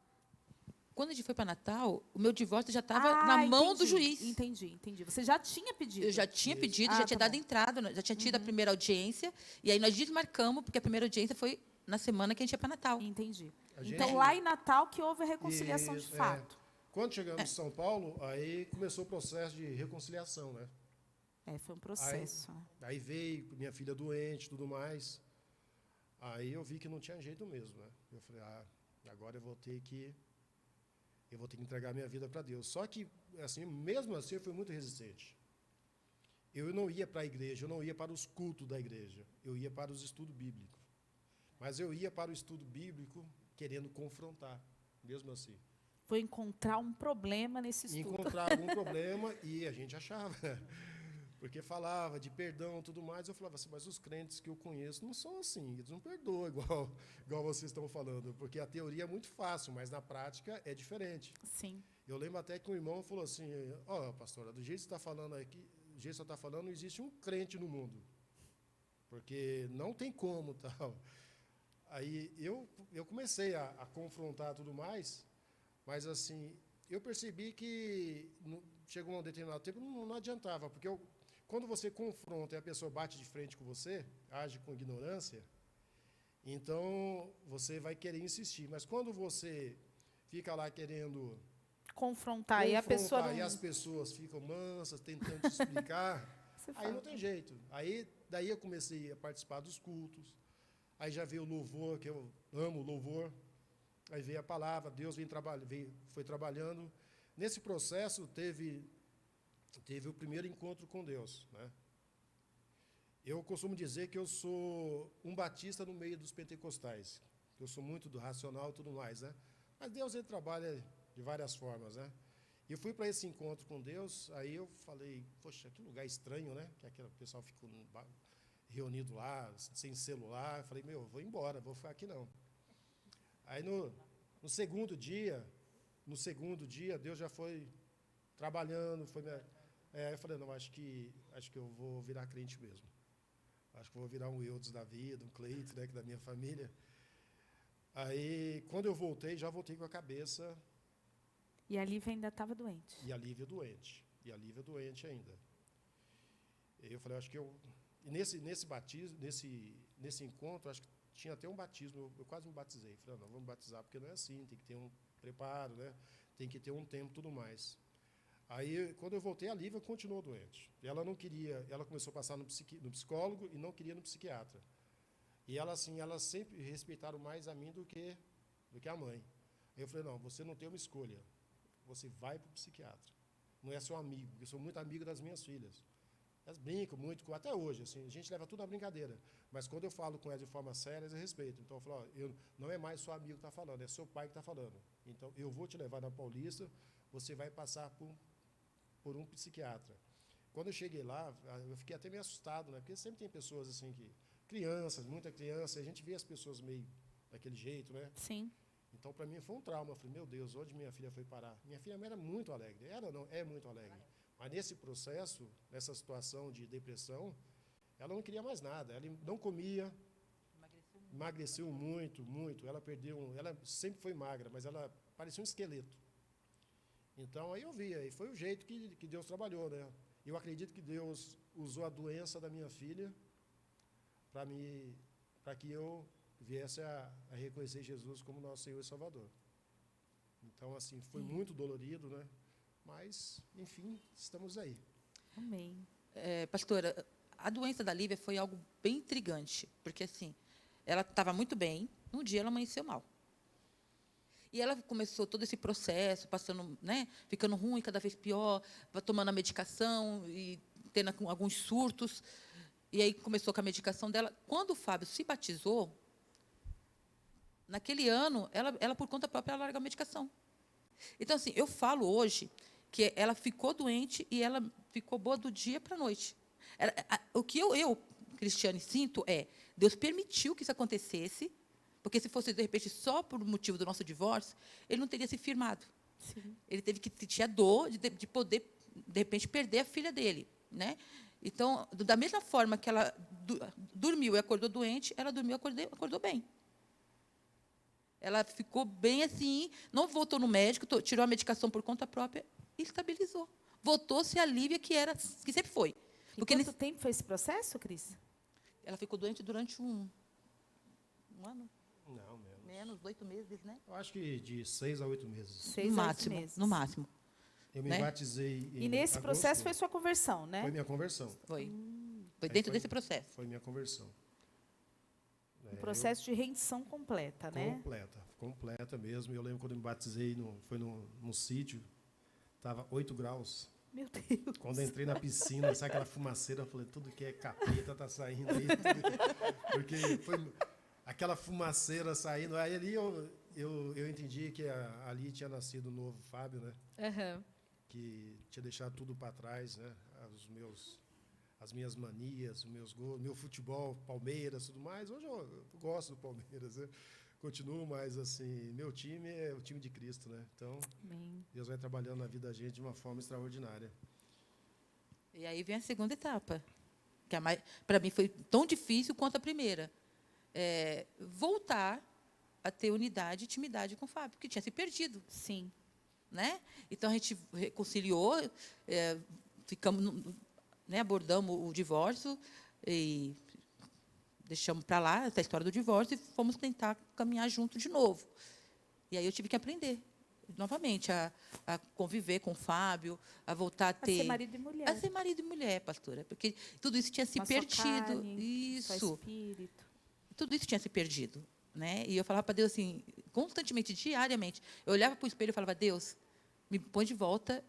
Quando a gente foi para Natal, o meu divórcio já estava na mão do juiz. Entendi. Você já tinha pedido? Eu já tinha pedido, já tinha dado entrada, já tinha tido a primeira audiência, e aí nós desmarcamos, porque a primeira audiência foi na semana que a gente ia para Natal. Entendi. Então, lá em Natal que houve a reconciliação de fato. Quando chegamos em São Paulo, aí começou o processo de reconciliação, né? Foi um processo. Aí veio minha filha doente, tudo mais. Aí eu vi que não tinha jeito mesmo, né? Eu falei, agora eu vou ter que entregar minha vida para Deus. Só que, assim, mesmo assim, eu fui muito resistente. Eu não ia para a igreja, eu não ia para os cultos da igreja, eu ia para os estudos bíblicos. Mas eu ia para o estudo bíblico querendo confrontar, mesmo assim. Foi encontrar um problema nesse estudo. Encontrar algum problema, e a gente achava, porque falava de perdão e tudo mais. Eu falava assim, mas os crentes que eu conheço não são assim, eles não perdoam igual vocês estão falando, porque a teoria é muito fácil, mas na prática é diferente. Sim. Eu lembro até que um irmão falou assim, pastora, do jeito que você está falando aqui, do jeito que você está falando, não existe um crente no mundo, porque não tem como, tal. Aí eu comecei a confrontar tudo mais, mas assim, eu percebi que chegou um determinado tempo, não adiantava, porque quando você confronta e a pessoa bate de frente com você, age com ignorância, então você vai querer insistir. Mas quando você fica lá querendo confrontar e a pessoa não... e as pessoas ficam mansas, tentando te explicar, aí não tem jeito. Daí eu comecei a participar dos cultos, aí já veio o louvor, que eu amo o louvor, aí veio a palavra, Deus foi trabalhando. Nesse processo teve o primeiro encontro com Deus, né? Eu costumo dizer que eu sou um batista no meio dos pentecostais. Eu sou muito do racional e tudo mais, né? Mas Deus, ele trabalha de várias formas, né? E eu fui para esse encontro com Deus, aí eu falei, poxa, que lugar estranho, né? Que aquele pessoal ficou reunido lá, sem celular. Eu falei, vou embora, vou ficar aqui não. Aí no segundo dia, Deus já foi trabalhando, eu falei, não, acho que eu vou virar crente mesmo. Acho que eu vou virar um Eudes da vida, um Cleito, né, que da minha família. Aí, quando eu voltei, já voltei com a cabeça... E a Lívia ainda estava doente. E a Lívia doente ainda. E eu falei, acho que eu E nesse batismo, nesse encontro, acho que tinha até um batismo, eu quase me batizei. Falei, não, vamos batizar, porque não é assim, tem que ter um preparo, né? Tem que ter um tempo e tudo mais. Aí, quando eu voltei, a Lívia continuou doente. Ela não queria, ela começou a passar no psicólogo e não queria no psiquiatra. E ela, assim, elas sempre respeitaram mais a mim do que a mãe. Aí eu falei, não, você não tem uma escolha. Você vai para o psiquiatra. Não é seu amigo, porque eu sou muito amigo das minhas filhas. Elas brincam muito, até hoje, assim, a gente leva tudo na brincadeira. Mas quando eu falo com elas de forma séria, elas respeitam. Então eu falo, não é mais seu amigo que está falando, é seu pai que está falando. Então eu vou te levar na Paulista, você vai passar por um psiquiatra. Quando eu cheguei lá, eu fiquei até meio assustado, né? Porque sempre tem pessoas assim que... Crianças, muita criança, a gente vê as pessoas meio daquele jeito, né? Sim. Então, para mim, foi um trauma. Eu falei, meu Deus, onde minha filha foi parar? Minha filha era muito alegre. É muito alegre. Mas nesse processo, nessa situação de depressão, ela não queria mais nada. Ela não comia, emagreceu muito, muito. Ela sempre foi magra, mas ela parecia um esqueleto. Então, aí eu via, e foi o jeito que Deus trabalhou, né? Eu acredito que Deus usou a doença da minha filha para que eu viesse a reconhecer Jesus como nosso Senhor e Salvador. Então, assim, foi muito dolorido, né? Mas, enfim, estamos aí. Amém. Pastora, a doença da Lívia foi algo bem intrigante, porque, assim, ela estava muito bem, um dia ela amanheceu mal. E ela começou todo esse processo, passando, né, ficando ruim, cada vez pior, tomando a medicação e tendo alguns surtos. E aí começou com a medicação dela. Quando o Fábio se batizou, naquele ano, ela por conta própria, ela largou a medicação. Então, assim, eu falo hoje que ela ficou doente e ela ficou boa do dia para a noite. O que eu, Cristiane, sinto é, Deus permitiu que isso acontecesse, porque se fosse, de repente, só por motivo do nosso divórcio, ele não teria se firmado. Sim. Ele teve que tinha dor de poder, de repente, perder a filha dele, né? Então, da mesma forma que ela dormiu e acordou doente, ela dormiu e acordou bem. Ela ficou bem assim, não voltou no médico, tirou a medicação por conta própria e estabilizou. Voltou-se a Lívia que sempre foi. Porque quanto tempo foi esse processo, Cris? Ela ficou doente durante um ano? Não, menos. Menos, 8 meses, né? Eu acho que de 6 a 8 meses. 6 a 8 meses. No máximo. Eu me né? batizei em E nesse agosto. processo foi sua conversão, né? Foi minha conversão. Foi Aí dentro desse processo. Foi minha conversão. Um processo de rendição completa, né? Completa mesmo. Eu lembro quando eu me batizei, foi num sítio, estava 8 graus. Meu Deus. Quando eu entrei na piscina, sabe aquela fumaceira, eu falei, tudo que é capeta está saindo aí. Porque foi aquela fumaceira saindo. Aí ali eu entendi que ali tinha nascido o novo Fábio, né? Uhum. Que tinha deixado tudo para trás, né? As minhas manias, meu futebol, Palmeiras, tudo mais. Hoje eu gosto do Palmeiras, né? Continuo, mas assim, meu time é o time de Cristo, né? Então, Amém. Deus vai trabalhando na vida da gente de uma forma extraordinária. E aí vem a segunda etapa, que para mim foi tão difícil quanto a primeira. Voltar a ter unidade e intimidade com o Fábio, que tinha se perdido. Sim. Né? Então, a gente reconciliou, ficamos, né, abordamos o divórcio e deixamos para lá essa história do divórcio e fomos tentar caminhar junto de novo. E aí eu tive que aprender novamente a conviver com o Fábio, a voltar a ter... A ser marido e mulher. A ser marido e mulher, pastora, porque tudo isso tinha se Com a perdido. sua carne, Isso. seu espírito. Tudo isso tinha se perdido. Né? E eu falava para Deus assim, constantemente, diariamente. Eu olhava para o espelho e falava, Deus, me põe de volta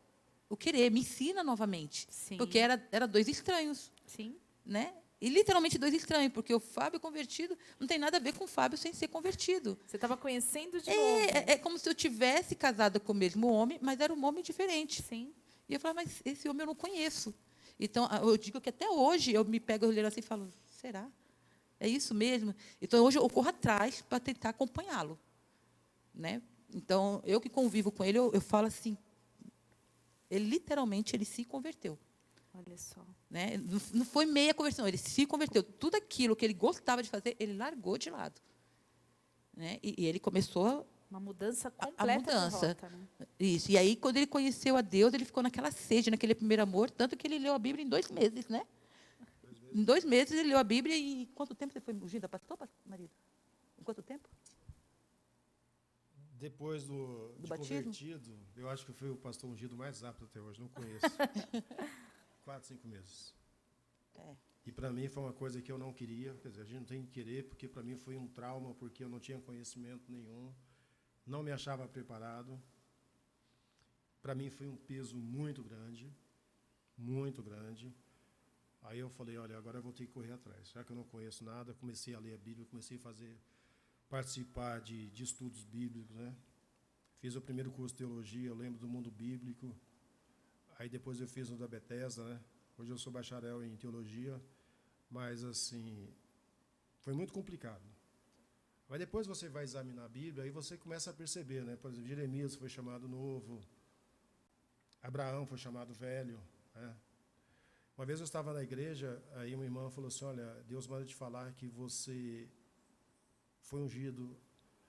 o querer, me ensina novamente. Sim. Porque era 2 estranhos. Sim. Né? E literalmente 2 estranhos, porque o Fábio convertido não tem nada a ver com o Fábio sem ser convertido. Você estava conhecendo de novo. É como se eu tivesse casado com o mesmo homem, mas era um homem diferente. Sim. E eu falava, mas esse homem eu não conheço. Então, eu digo que até hoje eu me pego olhando assim e falo, será? É isso mesmo? Então, hoje eu corro atrás para tentar acompanhá-lo. Né? Então, eu que convivo com ele, eu falo assim, literalmente, ele se converteu. Olha só. Né? Não foi meia conversão, ele se converteu. Tudo aquilo que ele gostava de fazer, ele largou de lado. Né? E ele começou... Uma mudança completa mudança. de rota, né? Isso. E aí, quando ele conheceu a Deus, ele ficou naquela sede, naquele primeiro amor, tanto que ele leu a Bíblia em 2 meses, né? Em 2 meses ele leu a Bíblia e quanto tempo você foi ungido? Pastor, marido? Em quanto tempo? Depois de batismo? convertido, eu acho que fui o pastor ungido mais rápido até hoje, não conheço. 4, 5 meses. É. E para mim foi uma coisa que eu não queria, quer dizer, a gente não tem que querer, porque para mim foi um trauma, porque eu não tinha conhecimento nenhum, não me achava preparado. Para mim foi um peso muito grande, muito grande. Aí eu falei, olha, agora eu vou ter que correr atrás. Já que eu não conheço nada, comecei a ler a Bíblia, comecei a participar de estudos bíblicos, né? Fiz o primeiro curso de teologia, eu lembro do mundo bíblico. Aí depois eu fiz o da Bethesda, né? Hoje eu sou bacharel em teologia, mas assim, foi muito complicado. Mas depois você vai examinar a Bíblia, aí você começa a perceber, né? Por exemplo, Jeremias foi chamado novo, Abraão foi chamado velho, né? Uma vez eu estava na igreja, aí uma irmã falou assim, olha, Deus manda te falar que você foi ungido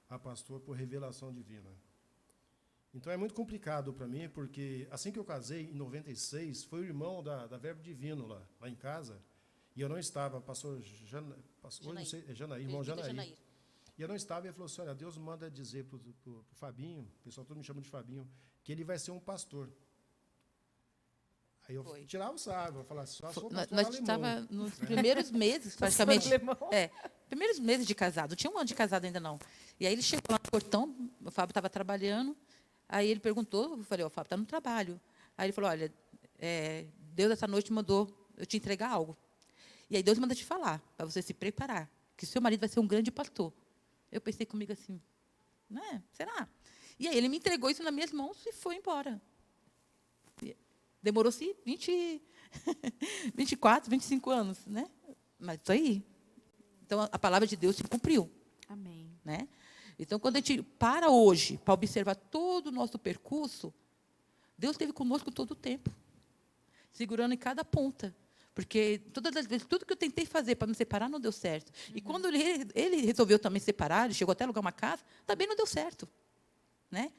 a pastor por revelação divina. Então é muito complicado para mim, porque assim que eu casei, em 96, foi o irmão da Verbo Divino lá em casa, e eu não estava, Janaí, irmão Janaí. E eu não estava, e ele falou assim, olha, Deus manda dizer para o Fabinho, o pessoal todo me chama de Fabinho, que ele vai ser um pastor. Aí eu tirava o sarro, eu falava, só sou pastor Nós alemão. estávamos nos primeiros meses, praticamente. Primeiros meses de casado. Não tinha um ano de casado ainda, não. E aí ele chegou lá no portão, o Fábio estava trabalhando, aí ele perguntou, eu falei, o Fábio está no trabalho. Aí ele falou, olha, Deus essa noite mandou eu te entregar algo. E aí Deus manda te falar, para você se preparar, que seu marido vai ser um grande pastor. Eu pensei comigo assim, né? Será? E aí ele me entregou isso nas minhas mãos e foi embora. Demorou-se 24, 25 anos, né? Mas isso aí. Então, a palavra de Deus se cumpriu. Amém. Né? Então, quando a gente para hoje para observar todo o nosso percurso, Deus esteve conosco todo o tempo, segurando em cada ponta. Porque, todas as vezes, tudo que eu tentei fazer para me separar não deu certo. E quando ele resolveu também separar, ele chegou até a alugar uma casa, também não deu certo. Né?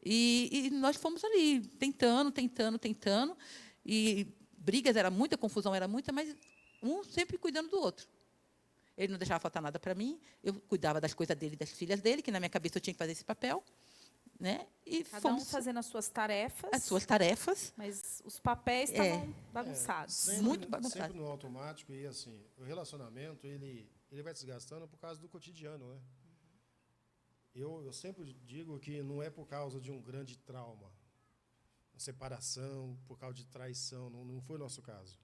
E nós fomos ali, tentando, e brigas, era muita, confusão era muita, mas um sempre cuidando do outro. Ele não deixava faltar nada para mim, eu cuidava das coisas dele e das filhas dele, que na minha cabeça eu tinha que fazer esse papel. Né? E Cada fomos um fazendo as suas tarefas. As suas tarefas. Mas os papéis estavam bagunçados. Muito bagunçados. Sempre no automático, e assim, o relacionamento, ele vai desgastando por causa do cotidiano, né? Eu sempre digo que não é por causa de um grande trauma, uma separação, por causa de traição, não foi o nosso caso.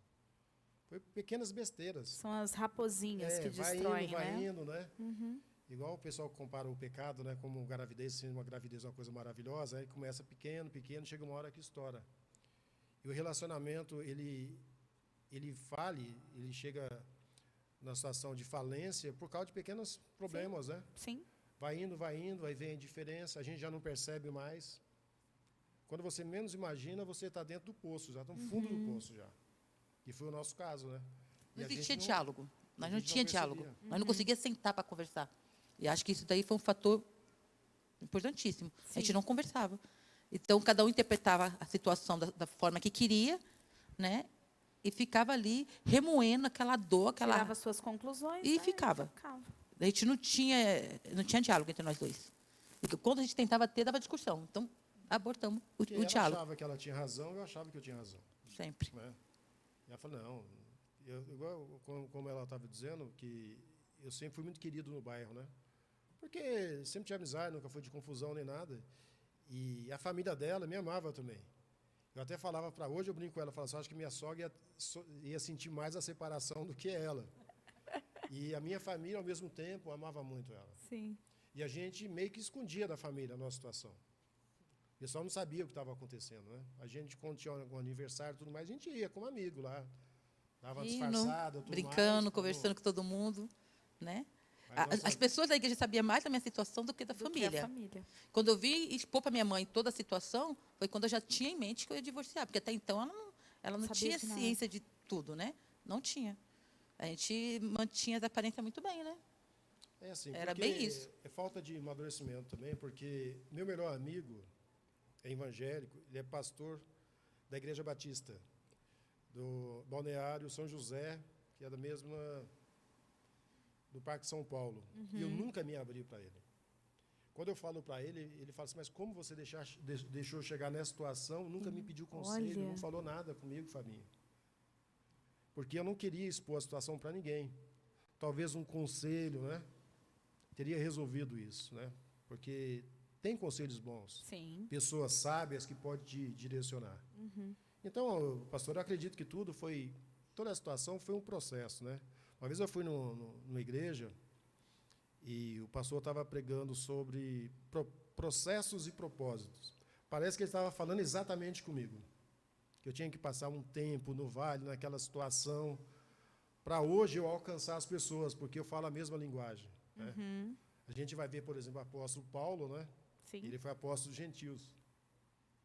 Foi pequenas besteiras. São as raposinhas que destroem, vai indo, né? Uhum. Igual o pessoal compara o pecado, né, como gravidez, sendo uma gravidez uma coisa maravilhosa, aí começa pequeno, chega uma hora que estoura. E o relacionamento, ele chega na situação de falência por causa de pequenos problemas, sim, né? Sim. Vai indo, aí vem a indiferença, a gente já não percebe mais. Quando você menos imagina, você está dentro do poço, já está no fundo do poço já. E foi o nosso caso, né? Não existia diálogo. Nós não tínhamos diálogo. Nós não conseguíamos sentar para conversar. E acho que isso daí foi um fator importantíssimo. Sim. A gente não conversava. Então, cada um interpretava a situação da forma que queria, né? E ficava ali remoendo aquela dor, tirava suas conclusões. E ficava. A gente não tinha diálogo entre nós dois. E quando a gente tentava ter, dava discussão. Então, abortamos o diálogo. Ela achava que ela tinha razão, eu achava que eu tinha razão. Sempre. Né? E ela falou, não, igual como ela estava dizendo, que eu sempre fui muito querido no bairro, né? Porque sempre tinha amizade, nunca foi de confusão nem nada. E a família dela me amava também. Eu até falava para hoje, eu brinco com ela, falava assim, acho que minha sogra ia sentir mais a separação do que ela. E a minha família, ao mesmo tempo, amava muito ela. Sim. E a gente meio que escondia da família a nossa situação. O pessoal não sabia o que estava acontecendo, né? A gente, quando tinha um aniversário e tudo mais, a gente ia como amigo lá. Dava disfarçada, tudo brincando, mais, conversando com todo mundo, né? Mas as pessoas da igreja sabiam mais da minha situação do que da família. Quando eu vi expor para minha mãe toda a situação, foi quando eu já tinha em mente que eu ia divorciar, porque até então ela não tinha ciência de tudo, né? Não tinha. A gente mantinha as aparências muito bem, né? É assim, era bem isso. É falta de amadurecimento também, porque meu melhor amigo é evangélico, ele é pastor da Igreja Batista, do Balneário São José, que é da mesma do Parque São Paulo. E eu nunca me abri para ele. Quando eu falo para ele, ele fala assim, mas como você deixou chegar nessa situação, nunca me pediu conselho, Olha. não falou nada comigo, Fabinho. Porque eu não queria expor a situação para ninguém. Talvez um conselho, né, teria resolvido isso, né? Porque tem conselhos bons, Sim. pessoas sábias que podem te direcionar. Então, pastor, eu acredito que toda a situação foi um processo, né? Uma vez eu fui numa igreja e o pastor estava pregando sobre processos e propósitos. Parece que ele estava falando exatamente comigo, que eu tinha que passar um tempo no vale, naquela situação, para hoje eu alcançar as pessoas, porque eu falo a mesma linguagem, né? A gente vai ver, por exemplo, o apóstolo Paulo, né? Sim. Ele foi apóstolo dos gentios.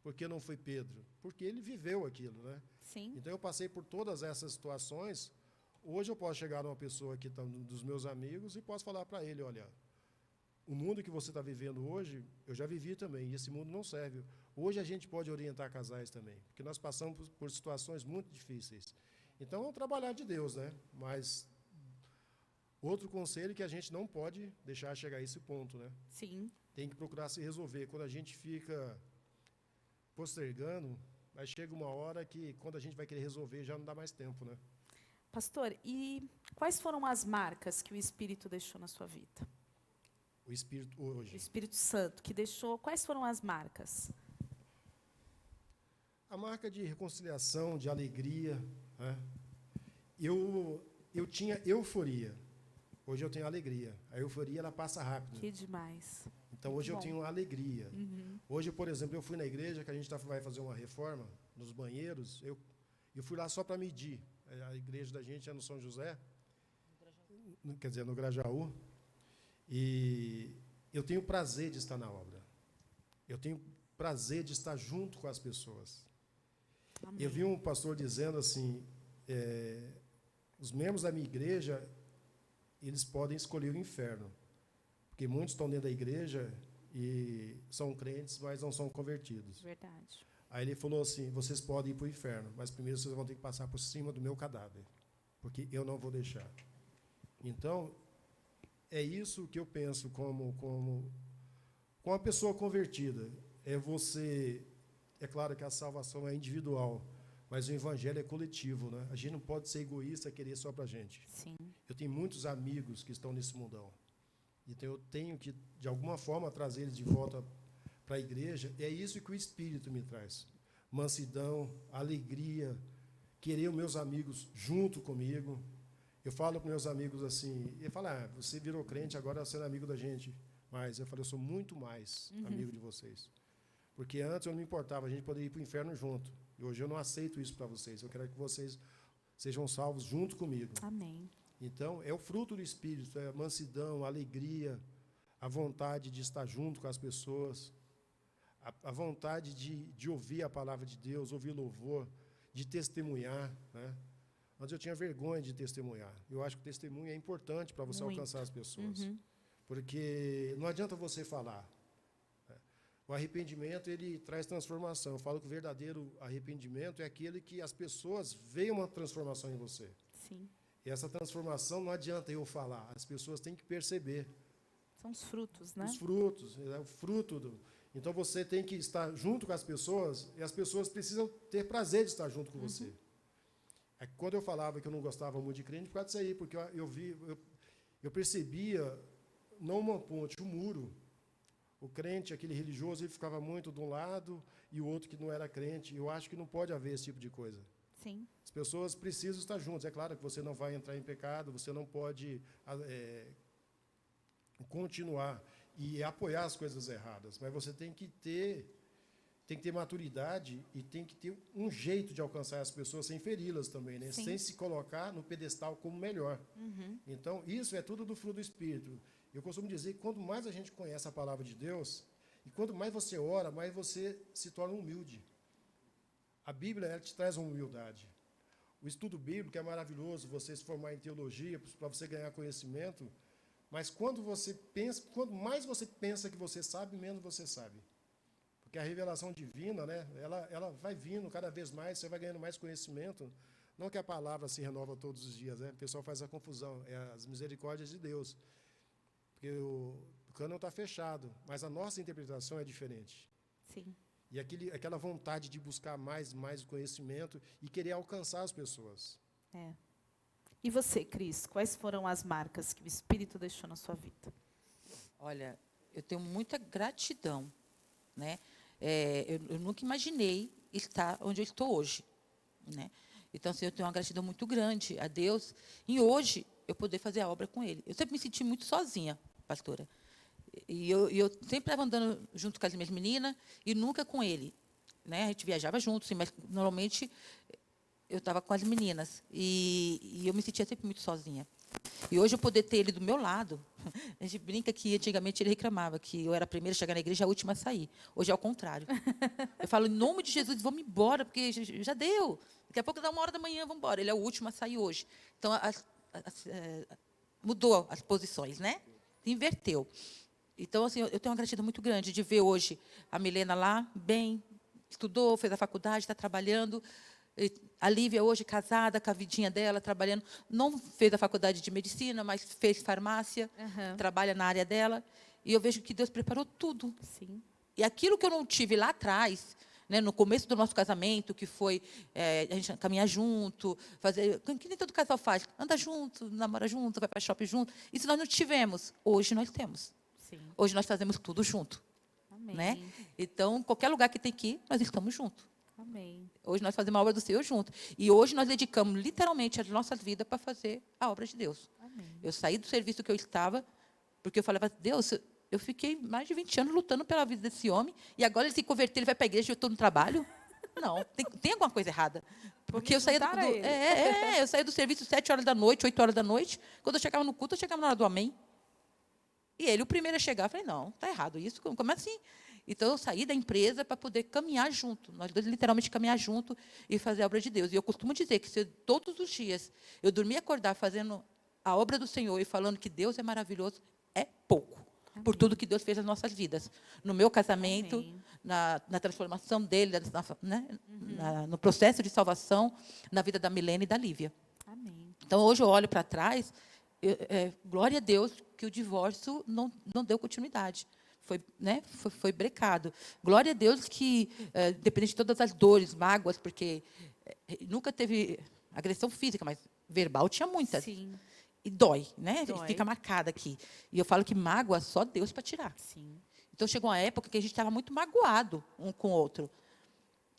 Por que não foi Pedro? Porque ele viveu aquilo, né? Sim. Então eu passei por todas essas situações. Hoje eu posso chegar numa pessoa que está dos meus amigos e posso falar para ele, olha, o mundo que você está vivendo hoje, eu já vivi também, e esse mundo não serve. Hoje a gente pode orientar casais também, porque nós passamos por situações muito difíceis. Então é um trabalhar de Deus, né? Mas outro conselho que a gente não pode deixar chegar a esse ponto, né? Sim. Tem que procurar se resolver. Quando a gente fica postergando, aí chega uma hora que quando a gente vai querer resolver já não dá mais tempo, né? Pastor, e quais foram as marcas que o Espírito deixou na sua vida? O Espírito O hoje. Espírito Santo que deixou, quais foram as marcas? A marca de reconciliação, de alegria, né? Eu tinha euforia. Hoje eu tenho alegria. A euforia ela passa rápido. Que demais. Então hoje eu bom. tenho alegria. Hoje, por exemplo, eu fui na igreja que a gente vai fazer uma reforma nos banheiros. Eu fui lá só para medir. A igreja da gente é no São José, quer dizer, no Grajaú. E eu tenho prazer de estar na obra. Eu tenho prazer de estar junto com as pessoas. Amém. Eu vi um pastor dizendo assim, os membros da minha igreja, eles podem escolher o inferno. Porque muitos estão dentro da igreja e são crentes, mas não são convertidos. Verdade. Aí ele falou assim, vocês podem ir para o inferno, mas primeiro vocês vão ter que passar por cima do meu cadáver, porque eu não vou deixar. Então, é isso que eu penso com uma pessoa convertida. É claro que a salvação é individual, mas o evangelho é coletivo, né? A gente não pode ser egoísta e querer só para a gente. Sim. Eu tenho muitos amigos que estão nesse mundão. Então, eu tenho que, de alguma forma, trazer eles de volta para a igreja. É isso que o Espírito me traz. Mansidão, alegria, querer os meus amigos junto comigo. Eu falo para meus amigos assim, ele fala, você virou crente, agora você é amigo da gente. Mas eu falo, eu sou muito mais amigo de vocês. Porque antes eu não me importava, a gente poderia ir para o inferno junto. E hoje eu não aceito isso para vocês. Eu quero que vocês sejam salvos junto comigo. Amém. Então, é o fruto do Espírito, é a mansidão, a alegria, a vontade de estar junto com as pessoas, a vontade de ouvir a palavra de Deus, ouvir louvor, de testemunhar, né? Antes eu tinha vergonha de testemunhar. Eu acho que o testemunho é importante para você Muito. alcançar as pessoas. Porque não adianta você falar. Né? O arrependimento, ele traz transformação. Eu falo que o verdadeiro arrependimento é aquele que as pessoas veem uma transformação em você. Sim. E essa transformação não adianta eu falar, as pessoas têm que perceber. São os frutos, né? Os frutos, é o fruto do... Então você tem que estar junto com as pessoas e as pessoas precisam ter prazer de estar junto com você. É que quando eu falava que eu não gostava muito de crente, por causa disso aí, porque eu percebia, não uma ponte, um muro. O crente, aquele religioso, ele ficava muito de um lado e o outro que não era crente. Eu acho que não pode haver esse tipo de coisa. Sim. As pessoas precisam estar juntas. É claro que você não vai entrar em pecado, você não pode continuar e apoiar as coisas erradas, mas você tem que ter maturidade e tem que ter um jeito de alcançar as pessoas sem feri-las também, né? Sem se colocar no pedestal como melhor. Então, isso é tudo do fruto do Espírito. Eu costumo dizer que quanto mais a gente conhece a palavra de Deus, e quanto mais você ora, mais você se torna humilde. A Bíblia, ela te traz uma humildade. O estudo bíblico é maravilhoso, você se formar em teologia, para você ganhar conhecimento, mas quanto mais você pensa que você sabe, menos você sabe. Porque a revelação divina, né, ela vai vindo cada vez mais, você vai ganhando mais conhecimento Não que a palavra se renova todos os dias, né? O pessoal faz a confusão, é as misericórdias de Deus. Porque o cânon está fechado, mas a nossa interpretação é diferente. Sim. E aquela vontade de buscar mais conhecimento e querer alcançar as pessoas. É. E você, Cris, quais foram as marcas que o Espírito deixou na sua vida? Olha, eu tenho muita gratidão, né? Eu nunca imaginei estar onde eu estou hoje, né? Então, assim, eu tenho uma gratidão muito grande a Deus e hoje eu poder fazer a obra com Ele. Eu sempre me senti muito sozinha, pastora. E eu sempre estava andando junto com as minhas meninas e nunca com Ele, né? A gente viajava juntos, sim, mas normalmente eu estava com as meninas e eu me sentia sempre muito sozinha. E hoje eu poder ter ele do meu lado, a gente brinca que antigamente ele reclamava que eu era a primeira a chegar na igreja e a última a sair. Hoje é o contrário. Eu falo, em nome de Jesus, vamos embora, porque já deu. Daqui a pouco dá 1h da manhã, vamos embora. Ele é o último a sair hoje. Então, mudou as posições, né? Inverteu. Então, assim, eu tenho uma gratidão muito grande de ver hoje a Milena lá, bem, estudou, fez a faculdade, está trabalhando. A Lívia hoje casada com a vidinha dela, trabalhando, não fez a faculdade de medicina, mas fez farmácia, trabalha na área dela, e eu vejo que Deus preparou tudo. Sim. E aquilo que eu não tive lá atrás, né, no começo do nosso casamento, que foi a gente caminhar junto, fazer, que nem todo casal faz, anda junto, namora junto, vai para shopping junto, isso nós não tivemos, hoje nós temos. Sim. Hoje nós fazemos tudo junto. Amém. Né? Então, qualquer lugar que tem que ir, nós estamos juntos. Amém. Hoje nós fazemos a obra do Senhor junto. E hoje nós dedicamos literalmente a nossa vida para fazer a obra de Deus. Amém. Eu saí do serviço que eu estava, porque eu falava, Deus, eu fiquei mais de 20 anos lutando pela vida desse homem, e agora ele se converteu, ele vai para a igreja e eu estou no trabalho? Não, tem alguma coisa errada. Porque eu saía eu saía do serviço 7h da noite, 8h da noite, quando eu chegava no culto, eu chegava na hora do amém. E ele, o primeiro a chegar, eu falei, não, está errado isso, como assim? Então, eu saí da empresa para poder caminhar junto, nós dois literalmente caminhar junto e fazer a obra de Deus. E eu costumo dizer que se todos os dias eu dormir e acordar fazendo a obra do Senhor e falando que Deus é maravilhoso, é pouco. Amém. Por tudo que Deus fez nas nossas vidas. No meu casamento, na transformação dele, né, no processo de salvação, na vida da Milena e da Lívia. Amém. Então, hoje eu olho para trás, glória a Deus que o divórcio não deu continuidade. Foi brecado. Glória a Deus que, dependente de todas as dores, mágoas, porque nunca teve agressão física, mas verbal tinha muitas. Sim. E dói, né? Dói. Fica marcada aqui. E eu falo que mágoa só Deus para tirar. Sim. Então, chegou uma época que a gente estava muito magoado um com o outro.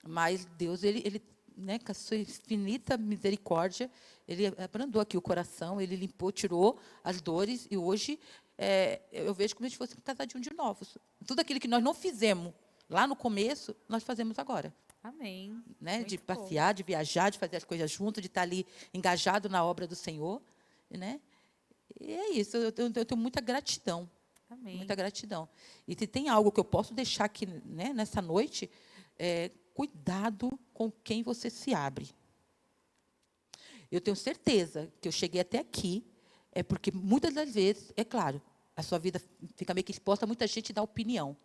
Mas Deus, ele né, com a sua infinita misericórdia, ele abrandou aqui o coração, ele limpou, tirou as dores, e hoje eu vejo como se a gente fosse um casadinho de novos. Tudo aquilo que nós não fizemos lá no começo, nós fazemos agora. Amém. Né? De passear, de viajar, de fazer as coisas juntos, de estar ali engajado na obra do Senhor. Né? E é isso, eu tenho muita gratidão. Amém. Muita gratidão. E se tem algo que eu posso deixar aqui, né, nessa noite, cuidado com quem você se abre. Eu tenho certeza que eu cheguei até aqui, porque muitas das vezes, é claro, a sua vida fica meio que exposta, muita gente dá opinião.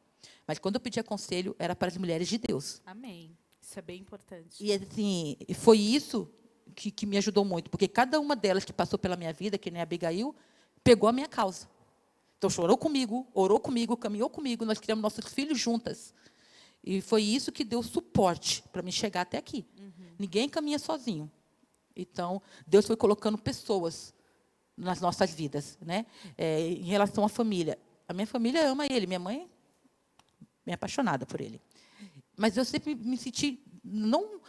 Mas quando eu pedia conselho, era para as mulheres de Deus. Amém. Isso é bem importante. E assim, foi isso que me ajudou muito, porque cada uma delas que passou pela minha vida, que nem a Abigail, pegou a minha causa. Então, chorou comigo, orou comigo, caminhou comigo, nós criamos nossos filhos juntas. E foi isso que deu suporte para me chegar até aqui. Ninguém caminha sozinho. Então, Deus foi colocando pessoas nas nossas vidas. Né? Em relação à família. A minha família ama ele, minha mãe é apaixonada por ele. Mas eu sempre me senti, não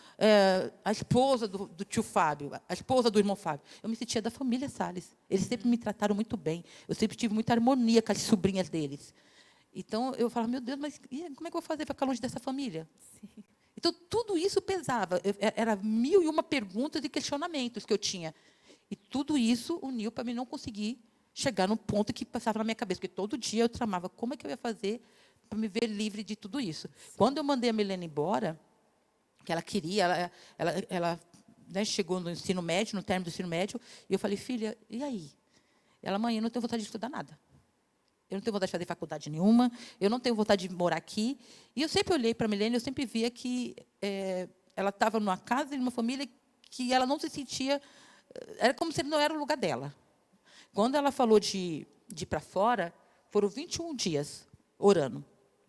a esposa do tio Fábio, a esposa do irmão Fábio. Eu me sentia da família Salles. Eles sempre me trataram muito bem. Eu sempre tive muita harmonia com as sobrinhas deles. Então, eu falava, meu Deus, mas como é que eu vou fazer para ficar longe dessa família? Sim. Então, tudo isso pesava. Era 1001 perguntas e questionamentos que eu tinha. E tudo isso uniu para mim não conseguir chegar no ponto que passava na minha cabeça. Porque todo dia eu tramava como é que eu ia fazer para me ver livre de tudo isso. Sim. Quando eu mandei a Milena embora, que ela queria, ela né, chegou no ensino médio, no término do ensino médio, e eu falei, filha, e aí? Ela, mãe, eu não tenho vontade de estudar nada. Eu não tenho vontade de fazer faculdade nenhuma, eu não tenho vontade de morar aqui. E eu sempre olhei para a Milena e eu sempre via que ela estava numa casa e numa família que ela não se sentia... Era como se não era o lugar dela. Quando ela falou de ir para fora, foram 21 dias orando,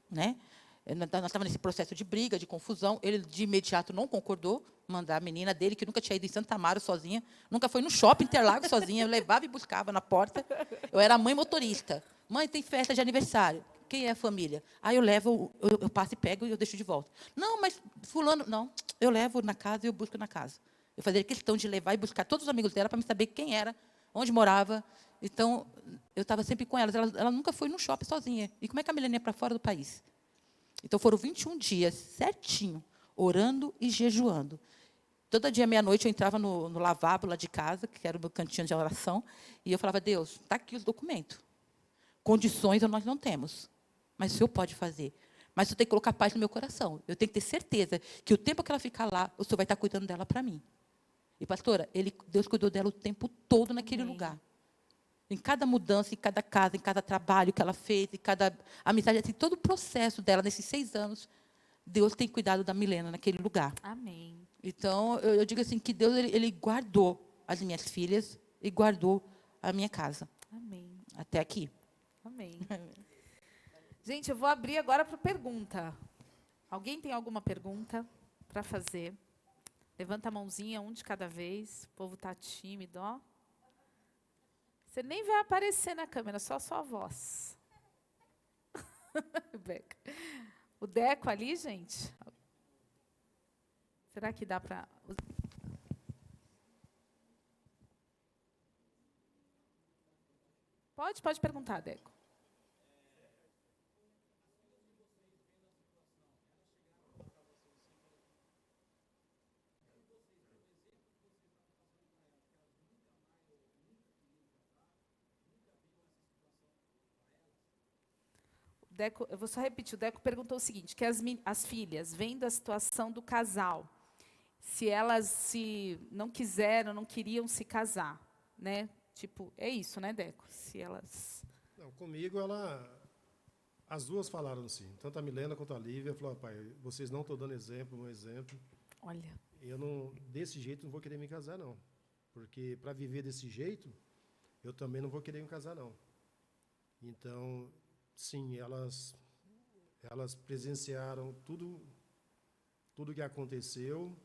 né? Nós estávamos nesse processo de briga, de confusão. Ele, de imediato, não concordou mandar a menina dele, que nunca tinha ido em Santa Amaro sozinha, nunca foi no shopping Interlagos sozinha, eu levava e buscava na porta. Eu era a mãe motorista. Mãe, tem festa de aniversário. Quem é a família? Aí eu levo, eu passo e pego e eu deixo de volta. Não, mas fulano... Não, eu levo na casa e eu busco na casa. Eu fazia questão de levar e buscar todos os amigos dela para me saber quem era, onde morava. Então, eu estava sempre com elas. Ela nunca foi no shopping sozinha. E como é que a Milena ia para fora do país? Então, foram 21 dias, certinho, orando e jejuando. Todo dia, meia-noite, eu entrava no lavabo lá de casa, que era o meu cantinho de oração, e eu falava, Deus, está aqui os documentos. Condições nós não temos, mas o Senhor pode fazer. Mas o Senhor tem que colocar paz no meu coração. Eu tenho que ter certeza que o tempo que ela ficar lá, o Senhor vai estar cuidando dela para mim. E, pastora, Deus cuidou dela o tempo todo naquele lugar. Em cada mudança, em cada casa, em cada trabalho que ela fez, em cada amizade, assim, todo o processo dela, nesses 6 anos, Deus tem cuidado da Milena naquele lugar. Amém. Então, eu digo assim, que Deus ele guardou as minhas filhas e guardou a minha casa. Amém. Até aqui. Amém. Gente, eu vou abrir agora para pergunta. Alguém tem alguma pergunta para fazer? Levanta a mãozinha, um de cada vez. O povo está tímido, ó. Você nem vai aparecer na câmera, só a sua voz. Beca. O Deco ali, gente? Será que dá para... Pode perguntar, Deco. Deco, eu vou só repetir, o Deco perguntou o seguinte, que as filhas, vendo a situação do casal, se elas não quiseram, não queriam se casar, né? Tipo, é isso, né, Deco? Se elas... Não, comigo, as duas falaram assim, tanto a Milena quanto a Lívia, falaram, pai, vocês não estão dando um exemplo. Olha. Eu não, desse jeito, não vou querer me casar, não. Porque, para viver desse jeito, eu também não vou querer me casar, não. Então... Sim, elas presenciaram tudo que aconteceu.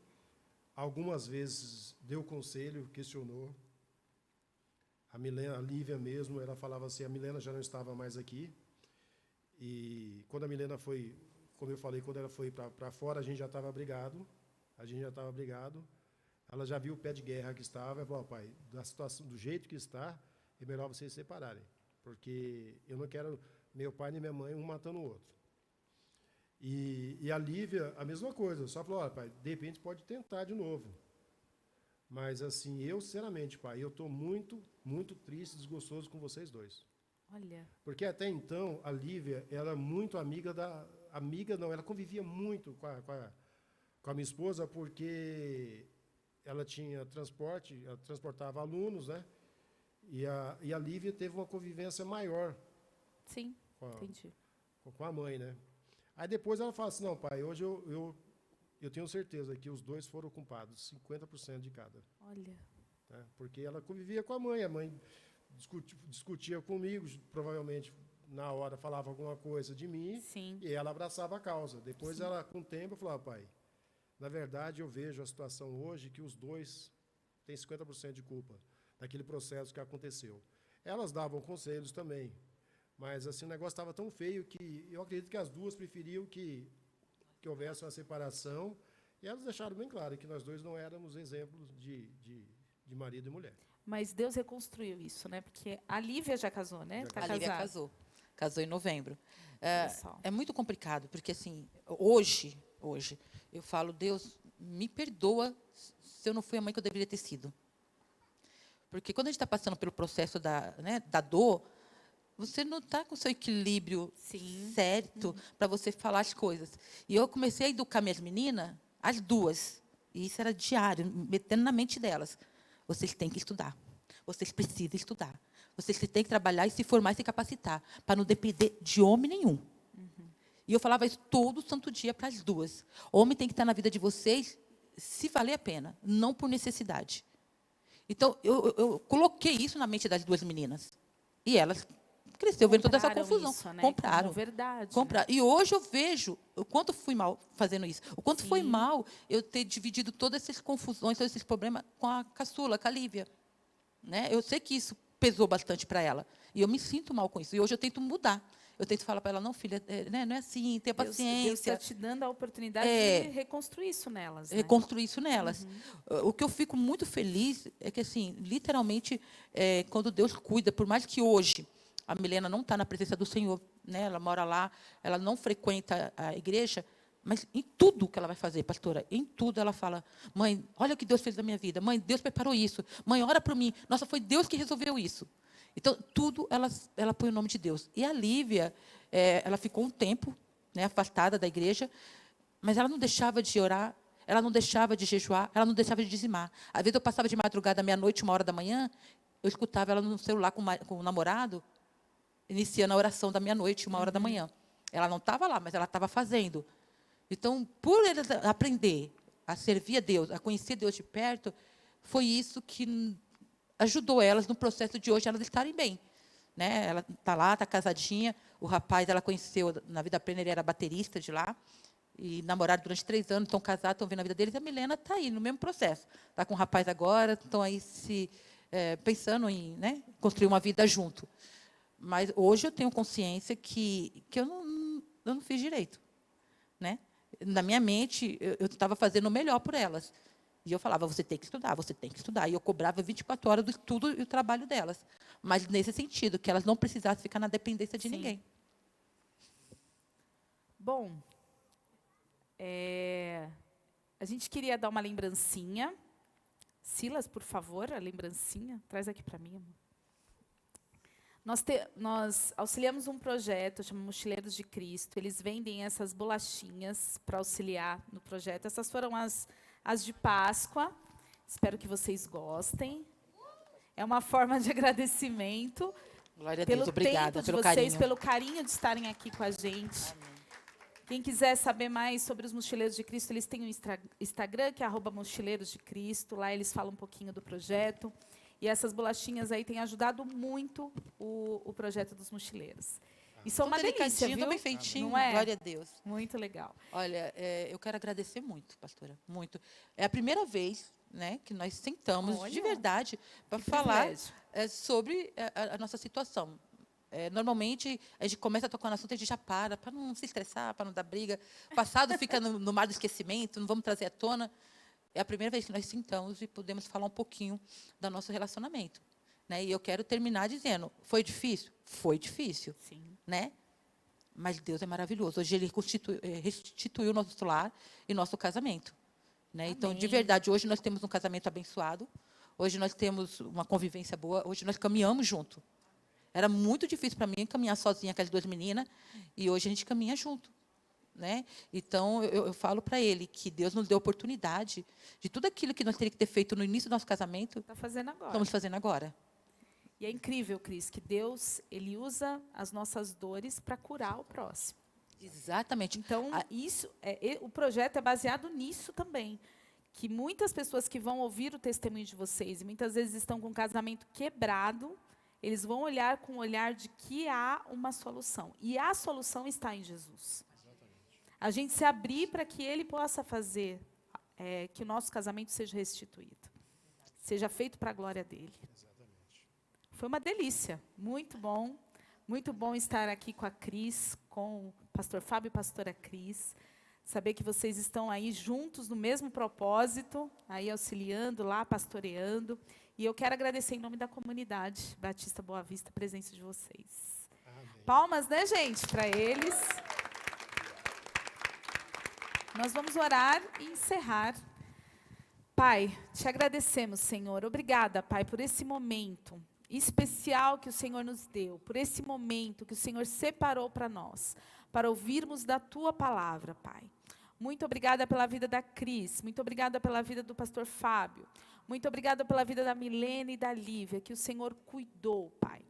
Algumas vezes deu conselho, questionou. A Lívia mesmo, ela falava assim, a Milena já não estava mais aqui. E quando a Milena foi, como eu falei, quando ela foi para fora, a gente já estava brigado. Ela já viu o pé de guerra que estava. Ela falou, pai, da situação, do jeito que está, é melhor vocês se separarem. Porque eu não quero... meu pai e minha mãe, um matando o outro. E a Lívia, a mesma coisa. Só falou, olha, pai, de repente pode tentar de novo. Mas, assim, eu, sinceramente, pai, eu estou muito, muito triste, desgostoso com vocês dois. Olha. Porque, até então, a Lívia era muito amiga ela convivia muito com a minha esposa, porque ela tinha transporte, ela transportava alunos, né? E a Lívia teve uma convivência maior. Sim, entendi. Com a mãe, né? Aí depois ela fala assim, não, pai, hoje eu tenho certeza que os dois foram culpados, 50% de cada. Olha. Né? Porque ela convivia com a mãe discutia comigo, provavelmente na hora falava alguma coisa de mim. Sim. E ela abraçava a causa. Depois Sim. ela, com o tempo, falava, pai, na verdade eu vejo a situação hoje que os dois têm 50% de culpa daquele processo que aconteceu. Elas davam conselhos também. Mas assim, o negócio estava tão feio que eu acredito que as duas preferiam que houvesse uma separação. E elas deixaram bem claro que nós dois não éramos exemplos de marido e mulher. Mas Deus reconstruiu isso, né? Porque a Lívia já casou, né? A Lívia casou. Casou em novembro. É muito complicado, porque assim, hoje, eu falo, Deus, me perdoa se eu não fui a mãe que eu deveria ter sido. Porque quando a gente está passando pelo processo da dor, você não está com o seu equilíbrio certo para você falar as coisas. E eu comecei a educar minhas meninas, as duas, e isso era diário, metendo na mente delas. Vocês têm que estudar. Vocês precisam estudar. Vocês têm que trabalhar e se formar e se capacitar, para não depender de homem nenhum. E eu falava isso todo santo dia para as duas. Homem tem que estar na vida de vocês se valer a pena, não por necessidade. Então, eu coloquei isso na mente das duas meninas. E elas cresceu vendo toda essa confusão. Isso, né? Compraram. Como verdade. Compraram. E hoje eu vejo o quanto fui mal fazendo isso. O quanto foi mal eu ter dividido todas essas confusões, todos esses problemas com a caçula, com a Lívia. Né? Eu sei que isso pesou bastante para ela. E eu me sinto mal com isso. E hoje eu tento mudar. Eu tento falar para ela, não, filha, né, não é assim, tenha paciência. Deus está te dando a oportunidade de reconstruir isso nelas. Né? Reconstruir isso nelas. O que eu fico muito feliz é que, assim, literalmente, quando Deus cuida, por mais que hoje a Milena não está na presença do Senhor, né, ela mora lá, ela não frequenta a igreja, mas em tudo que ela vai fazer, pastora, em tudo ela fala, mãe, olha o que Deus fez na minha vida, mãe, Deus preparou isso, mãe, ora por mim, nossa, foi Deus que resolveu isso. Então, tudo ela põe o nome de Deus. E a Lívia, ela ficou um tempo, né, afastada da igreja, mas ela não deixava de orar, ela não deixava de jejuar, ela não deixava de dizimar. Às vezes eu passava de madrugada, meia-noite, 1h da manhã, eu escutava ela no celular com o namorado, iniciando a oração da meia-noite, 1h da manhã. Ela não estava lá, mas ela estava fazendo. Então, por ele aprender a servir a Deus, a conhecer Deus de perto, foi isso que ajudou elas no processo de hoje elas estarem bem. Né? Ela está lá, está casadinha. O rapaz, ela conheceu na vida plena, ele era baterista de lá. E namoraram durante 3 anos, estão casados, estão vendo a vida deles. A Milena está aí, no mesmo processo. Está com o rapaz agora, estão aí pensando em, né, construir uma vida junto. Mas hoje eu tenho consciência que eu não fiz direito. Né? Na minha mente, eu estava fazendo o melhor por elas. E eu falava, você tem que estudar, você tem que estudar. E eu cobrava 24 horas do estudo e o trabalho delas. Mas nesse sentido, que elas não precisassem ficar na dependência de ninguém. Bom, a gente queria dar uma lembrancinha. Silas, por favor, a lembrancinha. Traz aqui para mim, amor. Nós auxiliamos um projeto, chama Mochileiros de Cristo. Eles vendem essas bolachinhas para auxiliar no projeto. Essas foram as de Páscoa. Espero que vocês gostem. É uma forma de agradecimento. Glória a Deus, obrigada pelo carinho. Pelo carinho de estarem aqui com a gente. Amém. Quem quiser saber mais sobre os Mochileiros de Cristo, eles têm um Instagram, que é @Mochileiros de Cristo. Lá eles falam um pouquinho do projeto. E essas bolachinhas aí têm ajudado muito o projeto dos mochileiros. E são uma delícia, viu? Bem feitinho, não é? Glória a Deus. Muito legal. Olha, eu quero agradecer muito, pastora, muito. É a primeira vez, né, que nós sentamos, de verdade, para falar sobre a nossa situação. Normalmente, a gente começa a tocar no assunto e a gente já para não se estressar, para não dar briga. O passado fica no mar do esquecimento, não vamos trazer à tona. É a primeira vez que nós sentamos e podemos falar um pouquinho do nosso relacionamento. Né? E eu quero terminar dizendo, foi difícil? Foi difícil. Sim. Né? Mas Deus é maravilhoso. Hoje Ele restituiu nosso lar e nosso casamento. Né? Então, de verdade, hoje nós temos um casamento abençoado. Hoje nós temos uma convivência boa. Hoje nós caminhamos junto. Era muito difícil para mim caminhar sozinha com as duas meninas. E hoje a gente caminha junto. Né? Então, eu falo para ele que Deus nos deu a oportunidade de tudo aquilo que nós teríamos que ter feito no início do nosso casamento, estamos fazendo agora. E é incrível, Cris, que Deus ele usa as nossas dores para curar o próximo. Exatamente. Então, o projeto é baseado nisso também. Que muitas pessoas que vão ouvir o testemunho de vocês, e muitas vezes estão com o casamento quebrado, eles vão olhar com o olhar de que há uma solução. E a solução está em Jesus. A gente se abrir para que Ele possa fazer que o nosso casamento seja restituído. Seja feito para a glória dEle. Foi uma delícia. Muito bom. Muito bom estar aqui com a Cris, com o pastor Fábio e a pastora Cris. Saber que vocês estão aí juntos no mesmo propósito, aí auxiliando lá, pastoreando. E eu quero agradecer em nome da comunidade Batista Boa Vista a presença de vocês. Amém. Palmas, né, gente, para eles. Nós vamos orar e encerrar. Pai, te agradecemos, Senhor. Obrigada, Pai, por esse momento especial que o Senhor nos deu, por esse momento que o Senhor separou para nós, para ouvirmos da Tua palavra, Pai. Muito obrigada pela vida da Cris, muito obrigada pela vida do pastor Fábio, muito obrigada pela vida da Milena e da Lívia, que o Senhor cuidou, Pai.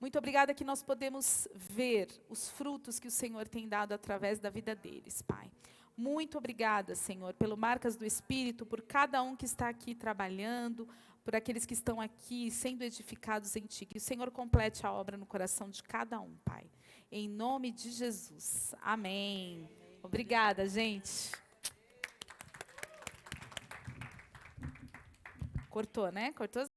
Muito obrigada que nós podemos ver os frutos que o Senhor tem dado através da vida deles, Pai. Muito obrigada, Senhor, pelo Marcas do Espírito, por cada um que está aqui trabalhando, por aqueles que estão aqui sendo edificados em Ti. Que o Senhor complete a obra no coração de cada um, Pai. Em nome de Jesus. Amém. Obrigada, gente. Cortou, né? Cortou.